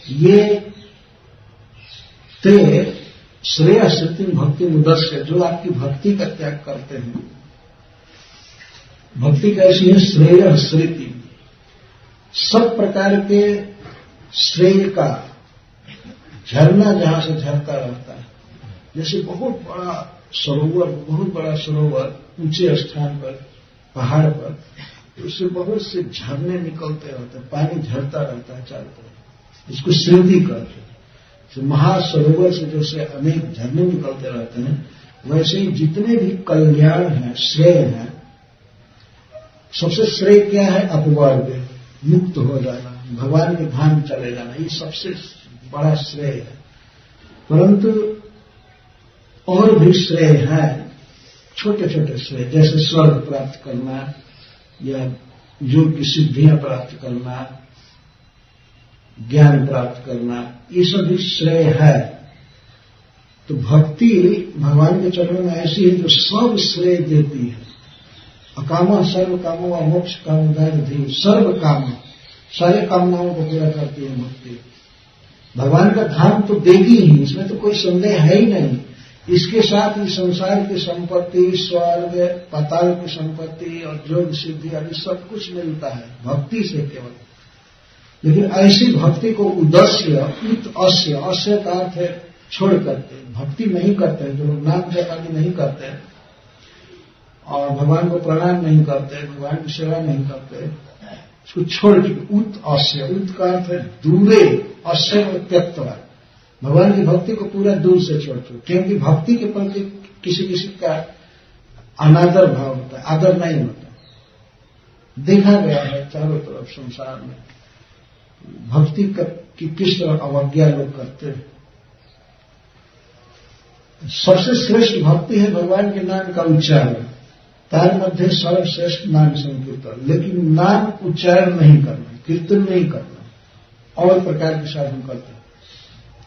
ये ते श्रेय श्रुति भक्ति मुदस्य, जो आपकी भक्ति का त्याग करते हैं। भक्ति कैसी है? श्रेय श्रुति, सब प्रकार के श्रेय का झरना जहां से झरता रहता है। जैसे बहुत बड़ा सरोवर ऊंचे स्थान पर, पहाड़ पर, उससे बहुत से झरने निकलते रहते हैं, पानी झरता रहता है चारों तरफ। इसको श्रुति कहते हैं। तो महासरोवर से जैसे अनेक झरने निकलते रहते हैं, वैसे ही जितने भी कल्याण हैं, श्रेय हैं, सबसे श्रेय क्या है? अपवर्ग, मुक्त हो जाना, भगवान के धाम चले जाना, ये सबसे बड़ा श्रेय है। परंतु और भी श्रेय है, छोटे छोटे श्रेय, जैसे स्वर्ग प्राप्त करना या योग की सिद्धियां प्राप्त करना, ज्ञान प्राप्त करना, ये सभी श्रेय है। तो भक्ति भगवान के चरणों में ऐसी है जो सब श्रेय देती है। अकामा सर्व कामो व मोक्ष कामोदय, सर्व काम, सारे कामनाओं को पूरा करती है भक्ति। भगवान का धाम तो देगी ही, इसमें तो कोई संदेह है ही नहीं। इसके साथ ही संसार की संपत्ति, स्वर्ग, पाताल की संपत्ति और योग सिद्धि आदि सब कुछ मिलता है भक्ति से केवल। लेकिन ऐसी भक्ति को उद्देश्य अस्य का अर्थ है छोड़ करके, भक्ति नहीं करते हैं, जो लोग नाम जप आदि नहीं करते हैं और भगवान को प्रणाम नहीं करते, भगवान की सेवा नहीं करते, इसको छोड़ के उत का अर्थ है दूरे, अस्य में त्यक्तवा, भगवान की भक्ति को पूरा दूर से छोड़ दो। क्योंकि भक्ति के प्रति किसी किसी का अनादर भाव होता है, आदर नहीं होता। देखा गया है चारों तरफ संसार में भक्ति की किस तरह अवज्ञा लोग करते हैं। सबसे श्रेष्ठ भक्ति है भगवान के नाम का उच्चारण, तार मध्य सर्वश्रेष्ठ नाम संकीर्तन। लेकिन नाम उच्चारण नहीं करना, कीर्तन नहीं करना, और प्रकार के साधन करते हैं।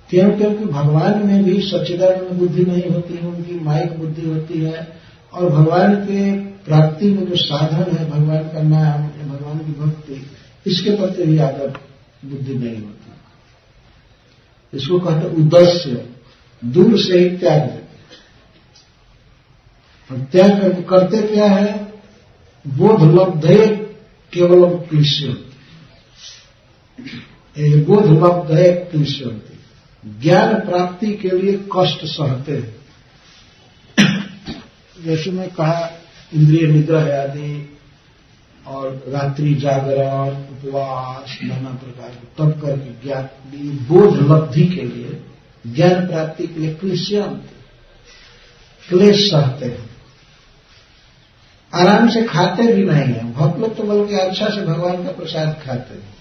क्योंकि भगवान में भी सच्चिदानंद बुद्धि नहीं होती है, उनकी माइक बुद्धि होती है। और भगवान के प्राप्ति में जो साधन है, भगवान का नाम, भगवान की भक्ति, इसके प्रति भी आदर बुद्धि नहीं होती। इसको कहते उद्देश्य, दूर से ही त्याग देते। और त्याग करते क्या है? बोध लब्धे केवल क्लिश्यन्ति, बोध लब्धे क्लिश्यन्ति, ज्ञान प्राप्ति के लिए कष्ट सहते हैं। जैसे मैं कहा, इंद्रिय निग्रह आदि और रात्रि जागरण, उपवास, नाना प्रकार के तब करके ज्ञान बोध लब्धि के लिए, ज्ञान प्राप्ति के लिए क्लेश सहते हैं। आराम से खाते भी नहीं है। भक्त लोग तो बल्कि अच्छा से भगवान का प्रसाद खाते हैं,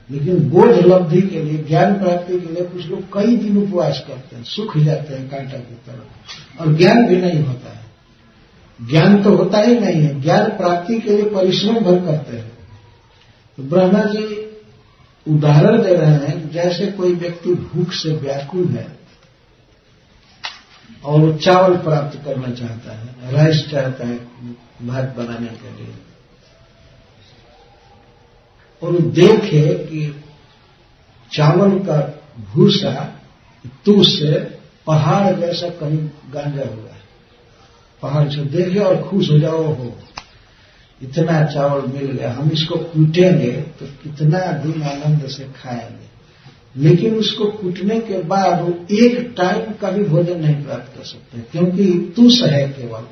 लेकिन बोध लब्धि के लिए, ज्ञान प्राप्ति के लिए कुछ लोग कई दिन उपवास करते हैं, सूख जाते हैं कांटा की तरह, और ज्ञान भी नहीं होता है। ज्ञान तो होता ही नहीं है, ज्ञान प्राप्ति के लिए परिश्रम भर करते हैं। तो ब्रह्मा जी उदाहरण दे रहे हैं, जैसे कोई व्यक्ति भूख से व्याकुल है और वो चावल प्राप्त करना चाहता है, राइस चाहता है भात बनाने के लिए, और वो देखे कि चावल का भूसा तूष से पहाड़ जैसा कहीं गांजा हुआ है, पहाड़ से देखे और खुश हो जाओ, हो इतना चावल मिल गया, हम इसको कूटेंगे तो कितना दिन आनंद से खाएंगे। लेकिन उसको कूटने के बाद वो एक टाइम का भी भोजन नहीं प्राप्त कर सकते, क्योंकि तुष है, केवल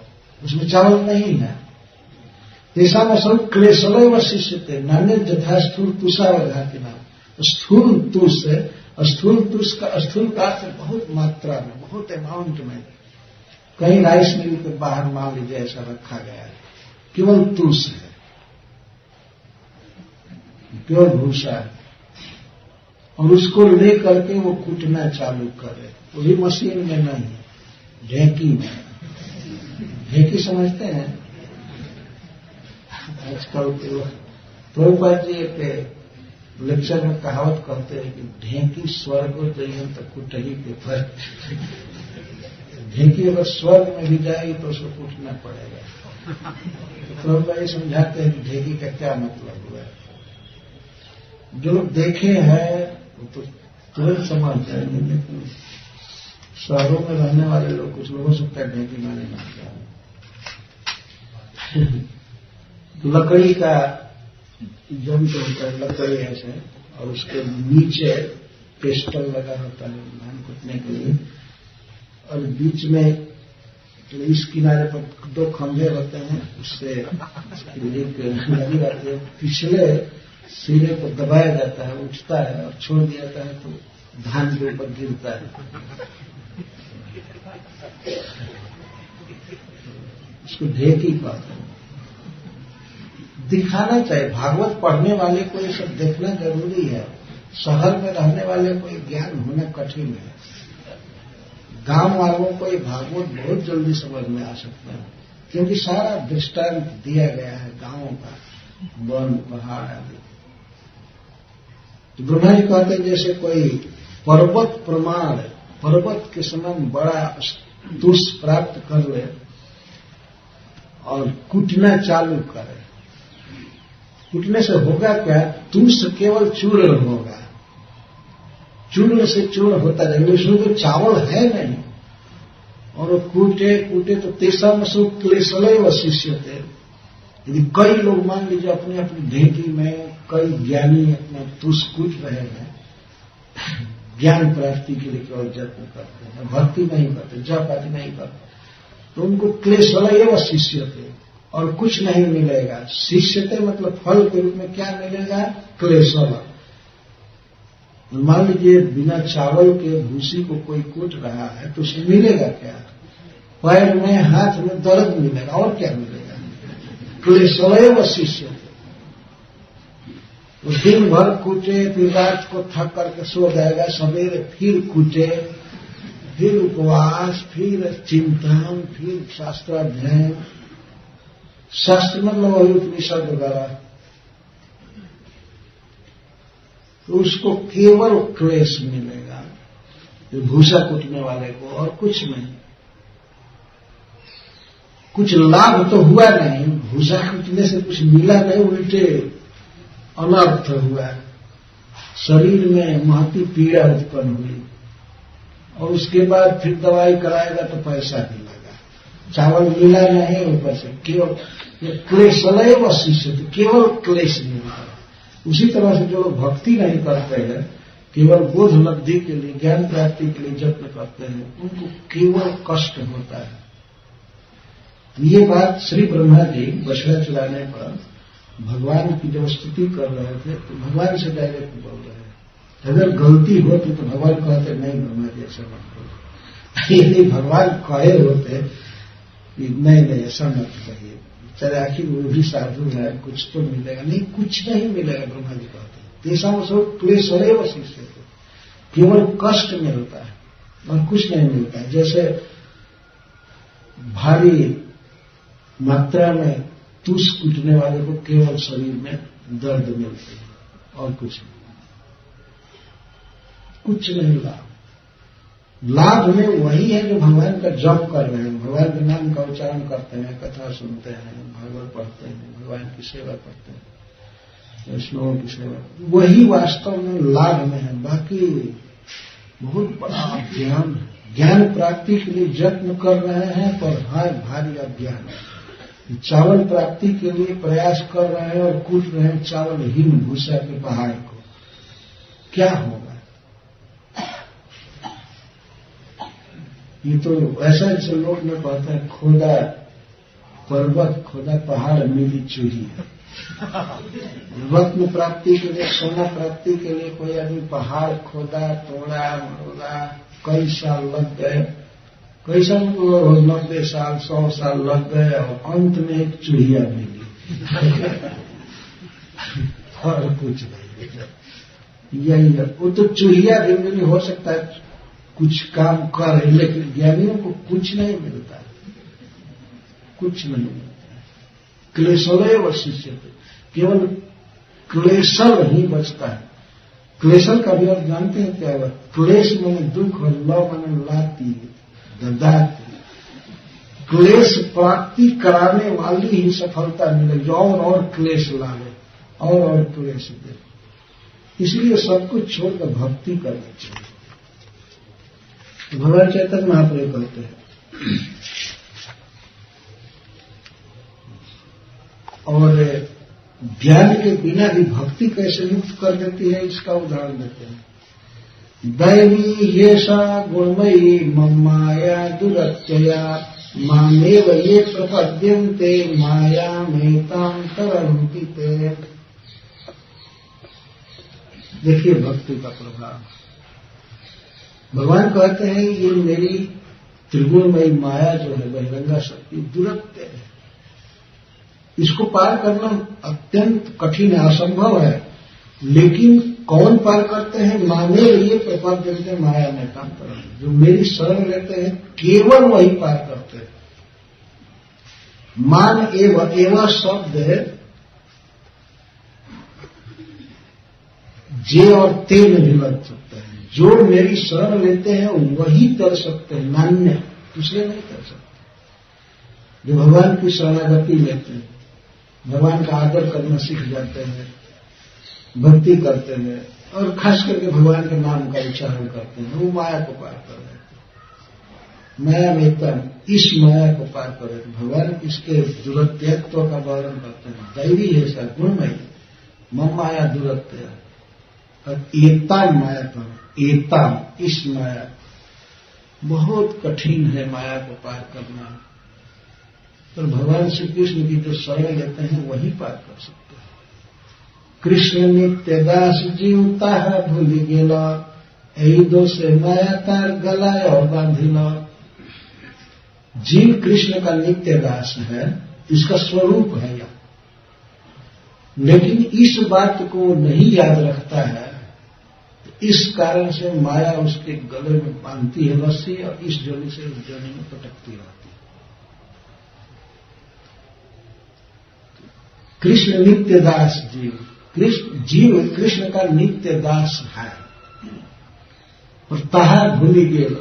उसमें चावल नहीं है। ऐसा में सब क्लेशलय व शिष्य थे नान्य जथा स्थूल तुषा वघाती नाम। स्थूल तुष है, स्थूल तुष का स्थूल का अर्थ बहुत मात्रा में, बहुत अमाउंट में, कहीं राइस मिल के बाहर मान लीजिए ऐसा रखा गया है, केवल तुष है, केवल भूसा है, और उसको लेकर के वो कूटना चालू करे। वो भी मशीन में नहीं, ढेंकी में। ढेंकी समझते हैं? आजकल प्रभुपाद जी एक लेक्चर में कहावत करते हैं कि ढेंकी स्वर्ग जइयन तो कुटही के पर। ढेंकी अगर स्वर्ग में भी जाएगी तो उसको कूटना पड़ेगा। तो प्रभुपाद जी समझाते हैं कि ढेंकी का क्या मतलब हुआ है। जो लोग देखे हैं वो तो तुरंत समझ जाएंगे, लेकिन शहरों में रहने वाले लोग, कुछ लोगों से क्या ढेंकी माने नहीं जाए। लकड़ी का यंत्र होता है, लकड़ी ऐसे, और उसके नीचे पेस्टल लगा होता है धान कूटने के लिए, और बीच में तो इस किनारे पर 2 खंभे होते हैं, उससे एक लगी रहती है, पिछले सिरे को दबाया जाता है, उठता है और छोड़ दिया जाता है तो धान के ऊपर गिरता है। उसको ढेकी कहते हैं। दिखाना चाहिए, भागवत पढ़ने वाले को ये सब देखना जरूरी है। शहर में रहने वाले को ज्ञान होना कठिन है। गांव वालों को ये भागवत बहुत जल्दी समझ में आ सकता है, क्योंकि सारा दृष्टांत दिया गया है गांवों का, वन पहाड़ आदि। तो ब्रह्मा जी कहते हैं जैसे कोई पर्वत प्रमाण, पर्वत के समान बड़ा तुष प्राप्त कर ले और कूटना चालू करे। कूटने से होगा क्या? तुष केवल चूर्ण होगा, चूर्ण से चूर्ण होता जाएगा, उसमें तो चावल है नहीं। और वो कूटे कूटे तो तेसा में सब क्लेशलय व शिष्य थे। यदि कई लोग मान लीजिए अपनी अपनी ढेंकी में कई ज्ञानी अपना तुष कूट रहे हैं, ज्ञान प्राप्ति के लिए केवल यत्न करते हैं, भक्ति नहीं करते, जप आदि नहीं करते, तो उनको क्लेशलय व शिष्य थे और कुछ नहीं मिलेगा। शिष्य थे मतलब फल के रूप में क्या मिलेगा? क्लेशल। मान लीजिए बिना चावल के भूसी को कोई कूट रहा है तो उसे मिलेगा क्या? पैर में, हाथ में दर्द मिलेगा, और क्या मिलेगा? क्लेशलय व शिष्य थे। उस दिन भर कूटे, फिर रात को थक करके सो जाएगा, सवेरे फिर कूटे, फिर उपवास, फिर चिंतन, फिर शास्त्राध्ययन। शास्त्र मतलब वही उपनिषद वगैरह। तो उसको केवल क्लेश मिलेगा भूसा कूटने वाले को, और कुछ नहीं। कुछ लाभ तो हुआ नहीं, भूसा कूटने से कुछ मिला नहीं, उल्टे अनर्थ हुआ। शरीर में महती पीड़ा उत्पन्न हुई, और उसके बाद फिर दवाई कराएगा तो पैसा भी लगा, चावल मिला नहीं, ऊपर से केवल क्लेशलय व शिष्य, केवल क्लेश मिलता है। उसी तरह से जो लोग भक्ति नहीं करते हैं, केवल बोध लब्धि के लिए, ज्ञान प्राप्ति के लिए यत्न करते हैं, उनको केवल कष्ट होता है। ये बात श्री ब्रह्मा जी बछड़ा चुराने पर भगवान की जब स्तुति कर रहे थे तो भगवान से डायरेक्ट बोल रहे हैं। अगर गलती होती तो भगवान कहते नहीं ब्रह्मा जी ऐसा मत बोलो। यदि भगवान कहे होते कि नहीं ऐसा मत कहिए, चले आखिर वो भी साधु है, कुछ तो मिलेगा। नहीं, कुछ नहीं मिलेगा, ब्रह्मा जी कहते हैं। ऐसा सब क्लेशलय व शिष्य थे, केवल कष्ट मिलता है और कुछ नहीं मिलता है। जैसे भारी मात्रा में तुष कूटने वाले को केवल शरीर में दर्द मिलती है और कुछ नहीं, कुछ नहीं लाभ। लाभ में वही है जो भगवान का जप कर रहे हैं, भगवान के नाम का उच्चारण करते हैं, कथा सुनते हैं, भागवत पढ़ते हैं, भगवान की सेवा करते हैं, वैष्णवों की सेवा, वही वास्तव में लाभ में है। बाकी बहुत बड़ा ज्ञान प्राप्ति के लिए यत्न कर रहे हैं, पर है भारी अज्ञान। चावल प्राप्ति के लिए प्रयास कर रहे हैं और कूट रहे हैं चावल हिम भूसा के पहाड़ को, क्या होगा? ये तो ऐसा जैसे लोग में कहते हैं खोदा पर्वत खोदा पहाड़ मिली चूही। रत्न प्राप्ति के लिए सोना प्राप्ति के लिए कोई आदमी पहाड़ खोदा तोड़ा मरोड़ा, कई साल लग गए, कई साल 90 साल 100 साल लग गए और अंत में एक चूहिया मिली। और कुछ नहीं, यही है। वो तो चूहिया भी मिली, हो सकता है कुछ काम कर रहे, लेकिन ज्ञानियों को कुछ नहीं मिलता, कुछ नहीं मिलता। क्लेशले व शिष्य, केवल क्लेशल ही बचता है। क्लेशल का भी आप जानते हैं क्या हुआ? क्लेश माने दुख और लव माने लाती ददाती। क्लेश प्राप्ति कराने वाली ही सफलता मिलेगी, और क्लेश लावे और क्लेश दे। इसलिए सब कुछ छोड़कर भक्ति करनी चाहिए। भगवान चैतन्य महाप्रभु कहते हैं। और ज्ञान के बिना भी भक्ति कैसे मुक्त कर देती है, इसका उदाहरण देते हैं। दैवी येषा गुणमयी मम्माया दुरत्यया मामेव ये प्रपद्यन्ते मायामेतां तरन्ति ते। देखिए भक्ति का प्रभाव। भगवान कहते हैं ये मेरी त्रिगुणमयी माया जो है, बहिरंगा शक्ति दुरत्य है, इसको पार करना अत्यंत कठिन है, असंभव है। लेकिन कौन पार करते हैं? माने ये प्रपात देते माया में काम कर, जो मेरी शरण लेते हैं केवल वही पार करते हैं। मान एवं शब्द जे और ते में भी लग सकते हैं। जो मेरी शरण लेते हैं वही कर सकते हैं, नान्य दूसरे नहीं कर सकते। जो भगवान की शरणागति लेते हैं, भगवान का आदर करना सीख जाते हैं, भक्ति करते हैं और खास करके भगवान के नाम का उच्चारण करते हैं, वो माया को पार कर लेते हैं। माया में एकदम इस माया को पार कर लेते। भगवान इसके दुरत्यत्व का वर्णन करते हैं। दैवी है सा गुणमयी मम माया दुरत्य और एताम माया पर, एताम इस माया बहुत कठिन है माया को पार करना। पर भगवान श्री कृष्ण की जो शरण लेते हैं वही पार कर सकते हैं। कृष्ण नित्य दास जीवता भूलि गेला, यही दोषे माया तार गलाय और बांधिला। जीव कृष्ण का नित्य दास है, इसका स्वरूप है यह, लेकिन इस बात को नहीं याद रखता है। इस कारण से माया उसके गले में बांधती है रस्सी और इस जोनी से उस जोनी में पटकती रहती है। कृष्ण नित्य दास जीव कृष्ण का नित्य दास है और ताहा भूलि गेल,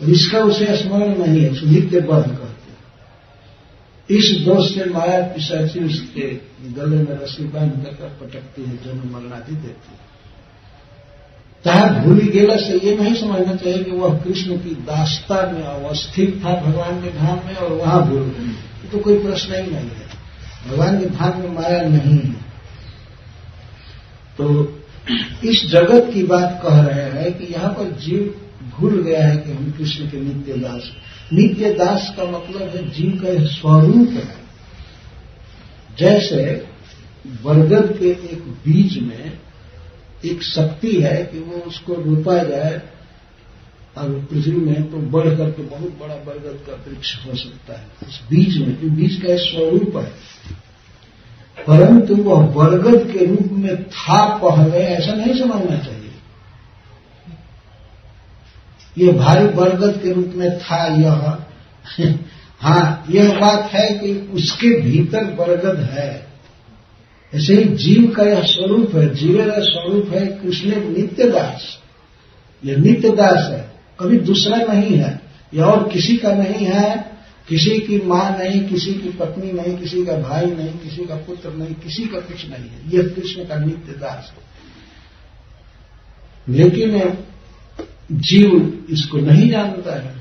इसका उसे स्मरण नहीं है, उसे नित्य बद्ध कहते हैं। इस दोष से माया पिशाची उसके गले में रस्सी बांध कर पटकती है, जन्म मरणादि देती है। ताहा भूलि गेला से ये नहीं समझना चाहिए कि वह कृष्ण की दासता में अवस्थित था भगवान के धाम में और वहां भूल गए, तो कोई प्रश्न ही नहीं है। भगवान के धाम में माया नहीं है। तो इस जगत की बात कह रहे हैं कि यहाँ पर जीव भूल गया है कि हम कृष्ण के नित्य दास। नित्य दास का मतलब है जीव का स्वरूप है। जैसे बरगद के एक बीज में एक शक्ति है कि वो उसको रोपा जाए और पृथ्वी में तो बढ़ करके बहुत बड़ा बरगद का वृक्ष हो सकता है उस बीज में, जो बीज का स्वरूप है। परंतु वह बरगद के रूप में था पहले, ऐसा नहीं समझना चाहिए। ये भारी बरगद के रूप में था यह हाँ, यह बात है कि उसके भीतर बरगद है। ऐसे ही जीव का यह स्वरूप है, जीव का स्वरूप है कृष्ण नित्य दास। यह नित्य दास है, कभी दूसरा नहीं है, यह और किसी का नहीं है। किसी की मां नहीं, किसी की पत्नी नहीं, किसी का भाई नहीं, किसी का पुत्र नहीं, किसी का कुछ नहीं है। यह कृष्ण का नित्य दास है। लेकिन जीव इसको नहीं जानता है।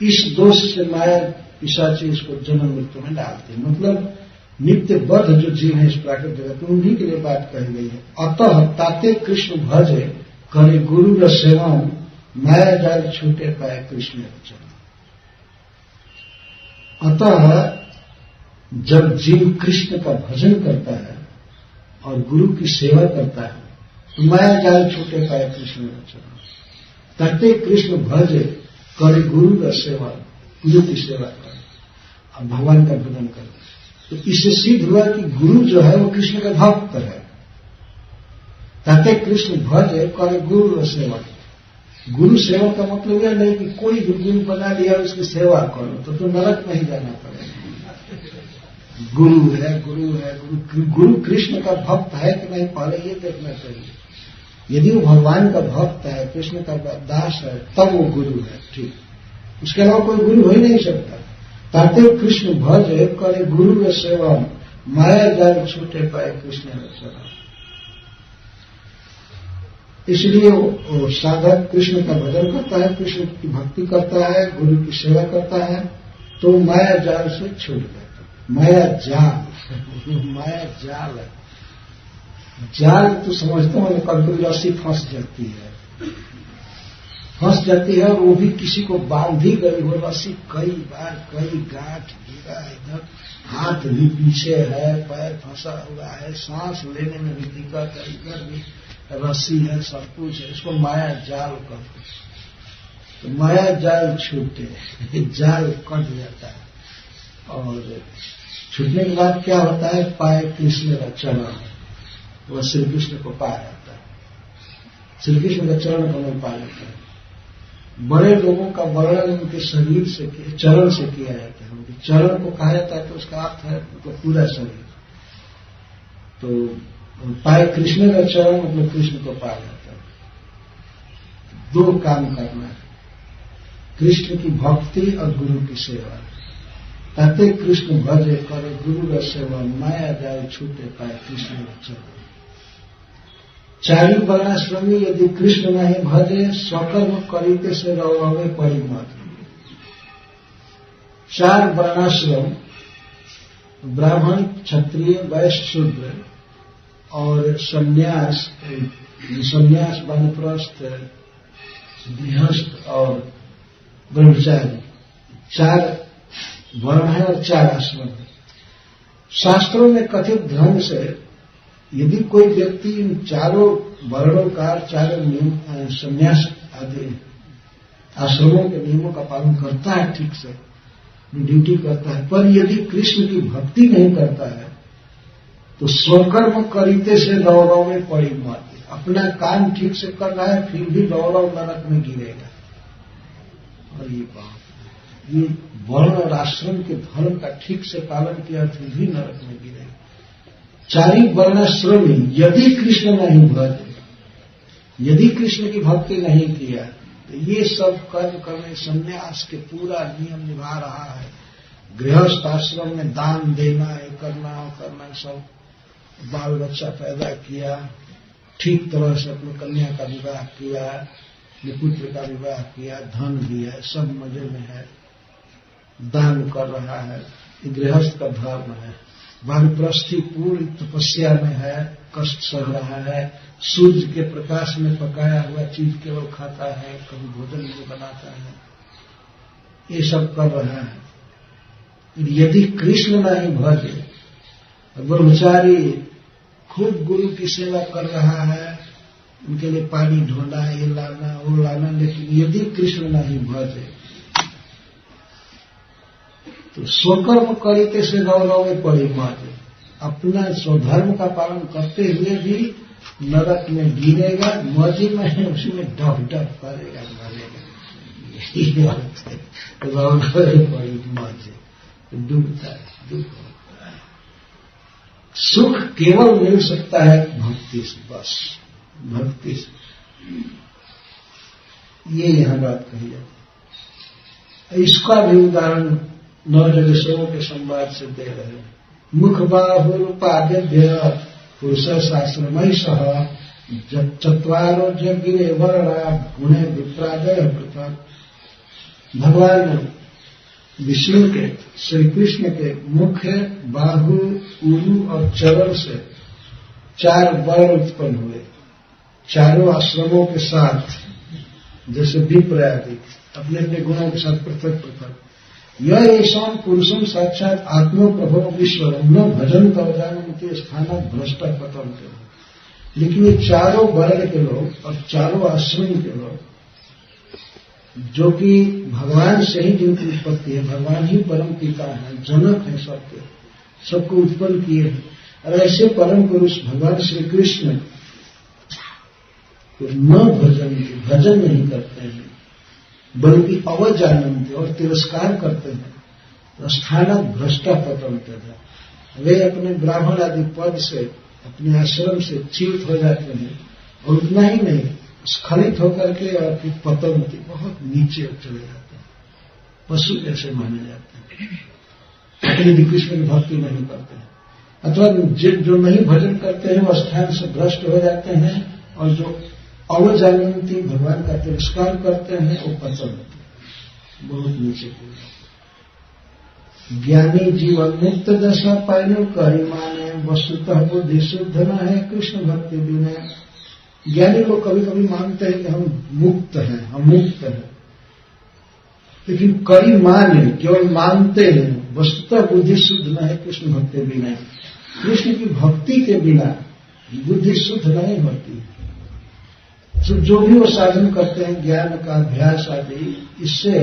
इस दोष से माया पिशाची इसको जन्म मृत्यु में डालते हैं। मतलब नित्य बद्ध जो जीव है इस प्राकृतिक जगत में, उन्हीं के लिए बात कही गई है। अतः ताते कृष्ण भजे करे गुरु र सेवा माया जाल छूटे पाए कृष्ण वचन। अतः जब जीव कृष्ण का भजन करता है और गुरु की सेवा करता है तो माया जाल छूटे पाए कृष्ण वचन। ताते कृष्ण भजे करे गुरु का सेवा, गुरु की सेवा करे और भगवान का भजन करे। तो इससे सिद्ध हुआ कि गुरु जो है वो कृष्ण का भक्त है। ताते कृष्ण भजे करे गुरु का सेवा। गुरु सेवा का मतलब यह नहीं कि कोई भी गुरु बना लिया उसकी सेवा करो तो नरक नहीं जाना पड़ेगा। गुरु है, गुरु है, गुरु कृष्ण का भक्त है कि नहीं पहले ये देखना चाहिए। यदि वो भगवान का भक्त है, कृष्ण का दास है, तब वो गुरु है, ठीक। उसके अलावा कोई गुरु हो ही नहीं सकता। ताते कृष्ण भजे करे गुरु का सेवा माया जाल छूटे पाए कृष्ण सेवा। इसलिए वो साधक कृष्ण का भजन करता है, कृष्ण की भक्ति करता है, गुरु की सेवा करता है तो माया जाल से छूट जाता है। माया जाल, माया जाल है। जाल तो समझते हो, कभी रस्सी फंस जाती है, और वो भी किसी को बांधी गई हो रस्सी, कई बार कई गांठ गिरा, इधर हाथ भी पीछे है, पैर फंसा हुआ है, सांस लेने में भी दिक्कत है, इधर भी रस्सी है, सब कुछ है, इसको माया जाल कहते हैं। तो माया जाल छूटे, जाल कट जाता है और छूटने के बाद क्या होता है, पाए कृष्ण का चरण, वह श्री कृष्ण को पा जाता है। श्री कृष्ण का चरण कमल पा जाता है। बड़े लोगों का वर्णन उनके शरीर से, चरण से किया जाता है। उनके चरण को कहा जाता है तो उसका अर्थ है मतलब पूरा शरीर। तो पाए कृष्ण का चरण मतलब कृष्ण को पा जाता है। दो काम करना है, कृष्ण की भक्ति और गुरु की सेवा। ताते कृष्ण भजे करे गुरु का सेवा माया जाल छूटे पाए कृष्ण का चरण। चारि वर्णाश्रमी यदि कृष्ण नहीं भजे स्वकर्म करीते से रौरवे परिमत। चार वर्णाश्रम, ब्राह्मण, क्षत्रिय, वैश्य, शूद्र और संन्यास, वानप्रस्थ, गृहस्थ और ब्रह्मचारी, चार वर्ण है और चार आश्रम है। शास्त्रों में कथित ढंग से यदि कोई व्यक्ति इन चारों वर्णों का, चारों नियम, संन्यास आदि आश्रमों के नियमों का पालन करता है, ठीक से ड्यूटी करता है, पर यदि कृष्ण की भक्ति नहीं करता है तो स्वकर्म करीते से रौरव में पड़ी मत। अपना काम ठीक से कर रहा है फिर भी रौरव नरक में गिरेगा। और ये बात, ये वर्ण और आश्रम के धर्म का ठीक से पालन किया फिर भी नरक में गिरेगा। चारि वर्णाश्रमी यदि कृष्ण नहीं भजे, यदि कृष्ण की भक्ति नहीं किया तो ये सब कर्म करने, संन्यास के पूरा नियम निभा रहा है, गृहस्थ आश्रम में दान देना, ये करना वो करना, सब बाल बच्चा पैदा किया, ठीक तरह से अपनी कन्या का विवाह किया, अपने पुत्र का विवाह किया, धन भी है, सब मजे में है, दान कर रहा है, ये गृहस्थ का धर्म है। वानप्रस्थी पूरी तपस्या में है, कष्ट सह रहा है, सूर्य के प्रकाश में पकाया हुआ चीज केवल खाता है, कभी भोजन नहीं बनाता है, ये सब कर रहा है। यदि कृष्ण नहीं भजे, ब्रह्मचारी खूब गुरु की सेवा कर रहा है, उनके लिए पानी ढोना, ये लाना वो लाना, लेकिन यदि कृष्ण नहीं भजे तो स्वकर्म करते से गौरव में पड़ी माते, अपना स्वधर्म का पालन करते हुए भी नरक में गिरेगा, मौजी में उसमें डफ डफ करेगा, मरेगा। गौरव में पड़ी माते डूबता है, दुख होता है। सुख केवल मिल सकता है भक्ति से, बस भक्ति से। ये यहां बात कही जाती है। इसका भी उदाहरण नवजगेश्वरों के संवाद से दे रहे हैं। मुख बाहुरुपाद्य पुरुष शास्त्रमय सह चत्वारो जगिरे वर्णा गुणे विप्रादय पृथक। भगवान विष्णु के, श्री कृष्ण के मुख्य, बाहु, उरु और चरण से 4 वर्ण उत्पन्न हुए, चारों आश्रमों के साथ, जैसे विप्र आदि अपने अपने गुणों के साथ पृथक पृथक। यह ऐसा पुरुषम साक्षात आत्मो प्रभो विश्वरम न भजन तवजानते स्थान भ्रष्ट पतन के। लेकिन ये चारों वर्ण के लोग और चारों आश्रम के लोग, जो कि भगवान से ही जिनकी उत्पत्ति है, भगवान ही परम पिता है, जनक है, सबको उत्पन्न किए हैं, और ऐसे परम पुरुष भगवान श्री कृष्ण न भजन नहीं करते हैं, बल्कि अवजानन्ते और तिरस्कार करते हैं। स्थान भ्रष्टा पतनते हैं, वे अपने ब्राह्मण आदि पद से, अपने आश्रम से च्युत हो जाते हैं, और उतना ही नहीं, स्खलित होकर के और फिर पतन के बहुत नीचे चले जाते हैं, पशु जैसे माने जाते हैं, यदि कृष्ण की भक्ति नहीं करते हैं। अथवा जो नहीं भजन करते हैं वो स्थान से भ्रष्ट हो जाते हैं, और जो अवजानन्ती भगवान का तिरस्कार करते हैं वो पतन होते हैं, बहुत नीचे गिर जाते। ज्ञानी जीवन मुक्त दशा पायु करी माने, वस्तुतः बुद्धि शुद्ध न है कृष्ण भक्ति बिना। ज्ञानी लोग कभी कभी मानते हैं कि हम मुक्त हैं, हम मुक्त हैं, लेकिन कड़ी माने, केवल मानते हैं, वस्तुतः बुद्धि शुद्ध न है कृष्ण भक्ति बिना। कृष्ण की भक्ति के बिना बुद्धि शुद्ध नहीं होती। तो जो भी वो साधन करते हैं, ज्ञान का अभ्यास आदि, इससे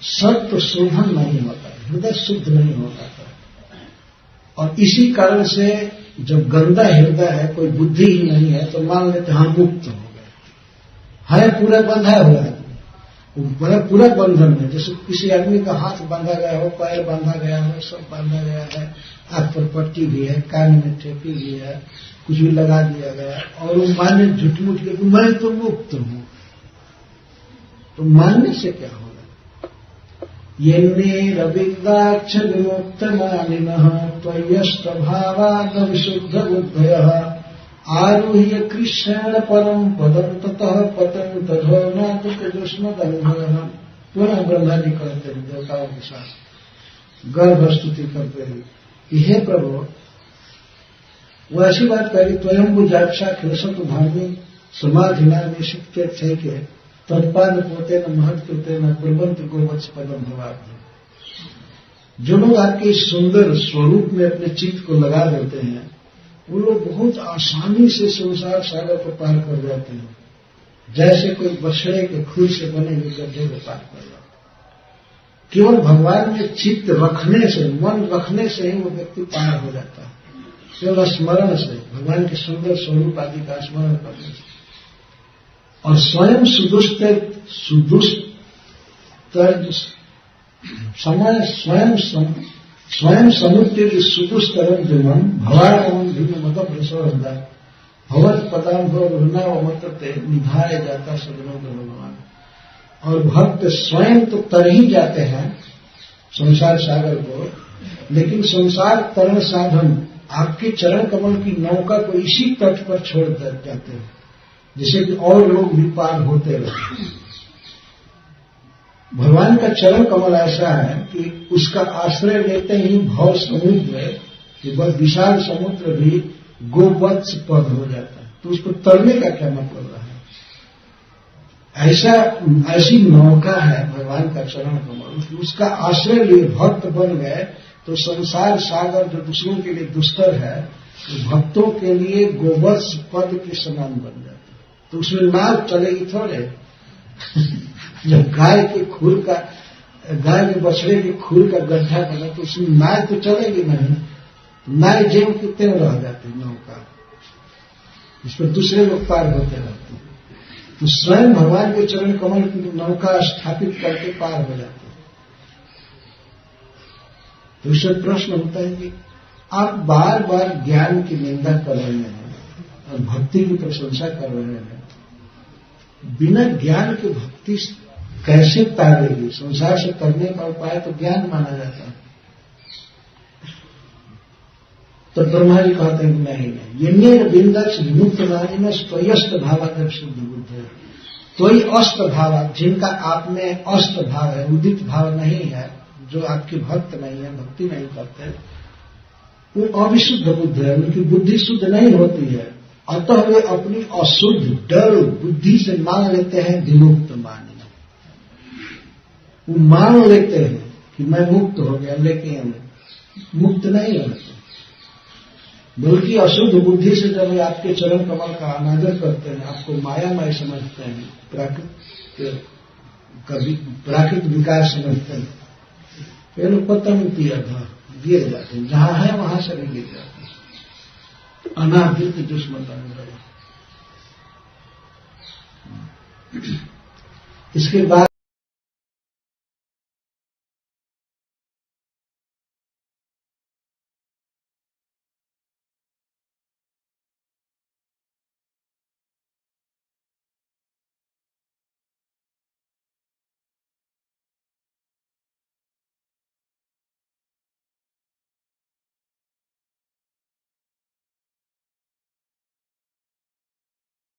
सत्व शोधन नहीं होता, हृदय शुद्ध नहीं होता था। और इसी कारण से जब गंदा हृदय है, कोई बुद्धि ही नहीं है, तो मान लेते हम मुक्त हो गए, है पूरा बंधा हुआ है, पूरा बंधन में। जैसे किसी आदमी का हाथ बांधा गया हो, पैर बांधा गया हो, सब बांधा गया है, आंख पर पट्टी भी है, कान में ठेपी भी है, कुछ भी लगा दिया गया, और वो माने झूठ-मूठ के मैं तो मुक्त हूं, तो मानने से क्या होगा? ये रविंदाक्ष विमुक्त मानिनः त्वय्यस्त भावाद विशुद्ध बुद्धयः आरुह्य कृष्ण परम पदम ततः पतन तथो न दुष्म दंभः। पुनः ब्रह्मा जी कहते हैं देवताओं के साथ गर्भ स्तुति करते हैं, हे प्रभु, वो ऐसी बात कही, त्वयं बुझाक्षा खिलसत भावी समाधिना निषिक्त थे के तत्पाद पोते न महत्कृते न कुर्बंत गोवत्स पदम भवाद। जो लोग आपके सुंदर स्वरूप में अपने चित्त को लगा देते हैं, वो लोग बहुत आसानी से संसार सागर को पार कर जाते हैं, जैसे कोई बछड़े के खूर से बने हुए गड्ढे को पार कर जाते हैं। केवल भगवान में चित्त रखने से, मन रखने से ही वो व्यक्ति पार हो जाता है, केवल स्मरण से, भगवान के सुंदर स्वरूप आदि का स्मरण करने से। और स्वयं स्वयं समुद्र सुदुष्करम दिवम भवान भिन्न मत भ्रसोदा भगवत पदाम्भो रुना व मतते निभाए जाता सदनों के भगवान। और भक्त स्वयं तो तर ही जाते हैं संसार सागर को, लेकिन संसार तरण साधन आपके चरण कमल की नौका को इसी तट पर छोड़ जाते हैं, जिससे कि और लोग भी पार होते रहे। भगवान का चरण कमल ऐसा है कि उसका आश्रय लेते ही भव समुद्र, कि वह विशाल समुद्र भी गोवत्स पद हो जाता है। तो उसको तरने का क्या मतलब रहा है? ऐसी नौका है भगवान का चरण कमल, उसका आश्रय लिए भक्त बन गए तो संसार सागर जो दूसरों के लिए दुस्तर है, तो भक्तों के लिए गोवत्स पद के समान बन जाता है। तो उसमें नाव चलेगी थोड़े जब गाय के बछड़े के खूर का गड्ढा बना तो उसमें नाव तो चलेगी नहीं, नाव जेव कितने रह जाते नौका, इस पर दूसरे लोग पार होते रहते हैं। तो स्वयं भगवान के चरण कमल की नौका स्थापित करके पार हो जाते हैं। तो इससे प्रश्न होता है कि आप बार बार ज्ञान की निंदा कर रहे हैं और भक्ति की प्रशंसा कर रहे हैं, बिना ज्ञान के भक्ति कैसे तारेगी? संसार से करने का उपाय तो ज्ञान माना जाता है। तो ब्रह्मा जी कहते हैं कि नहीं, ये बिंदक्ष विमुक्त नारी में स्वयस्त भावादर शुद्ध बुद्ध है। तो ही अष्ट भाव, जिनका आप में अष्ट भाव है, उदित भाव नहीं है, जो आपके भक्त नहीं है, भक्ति नहीं करते, वो अविशुद्ध बुद्धि है, उनकी बुद्धि शुद्ध नहीं होती है। अतः वे अपनी अशुद्ध डर बुद्धि से मान लेते हैं विमुक्त मानी। वो मान लेते हैं कि मैं मुक्त हो गया, लेकिन मुक्त नहीं होते, बल्कि अशुद्ध बुद्धि से जब वे आपके चरण कमल का अनादर करते हैं, आपको मायामय समझते हैं, प्राकृत विकार समझते हैं, फिर पतंती अधा गिर जाते हैं, जहां है वहां से भी गिर जाते हैं। अनादृत दुष्मतन। इसके बाद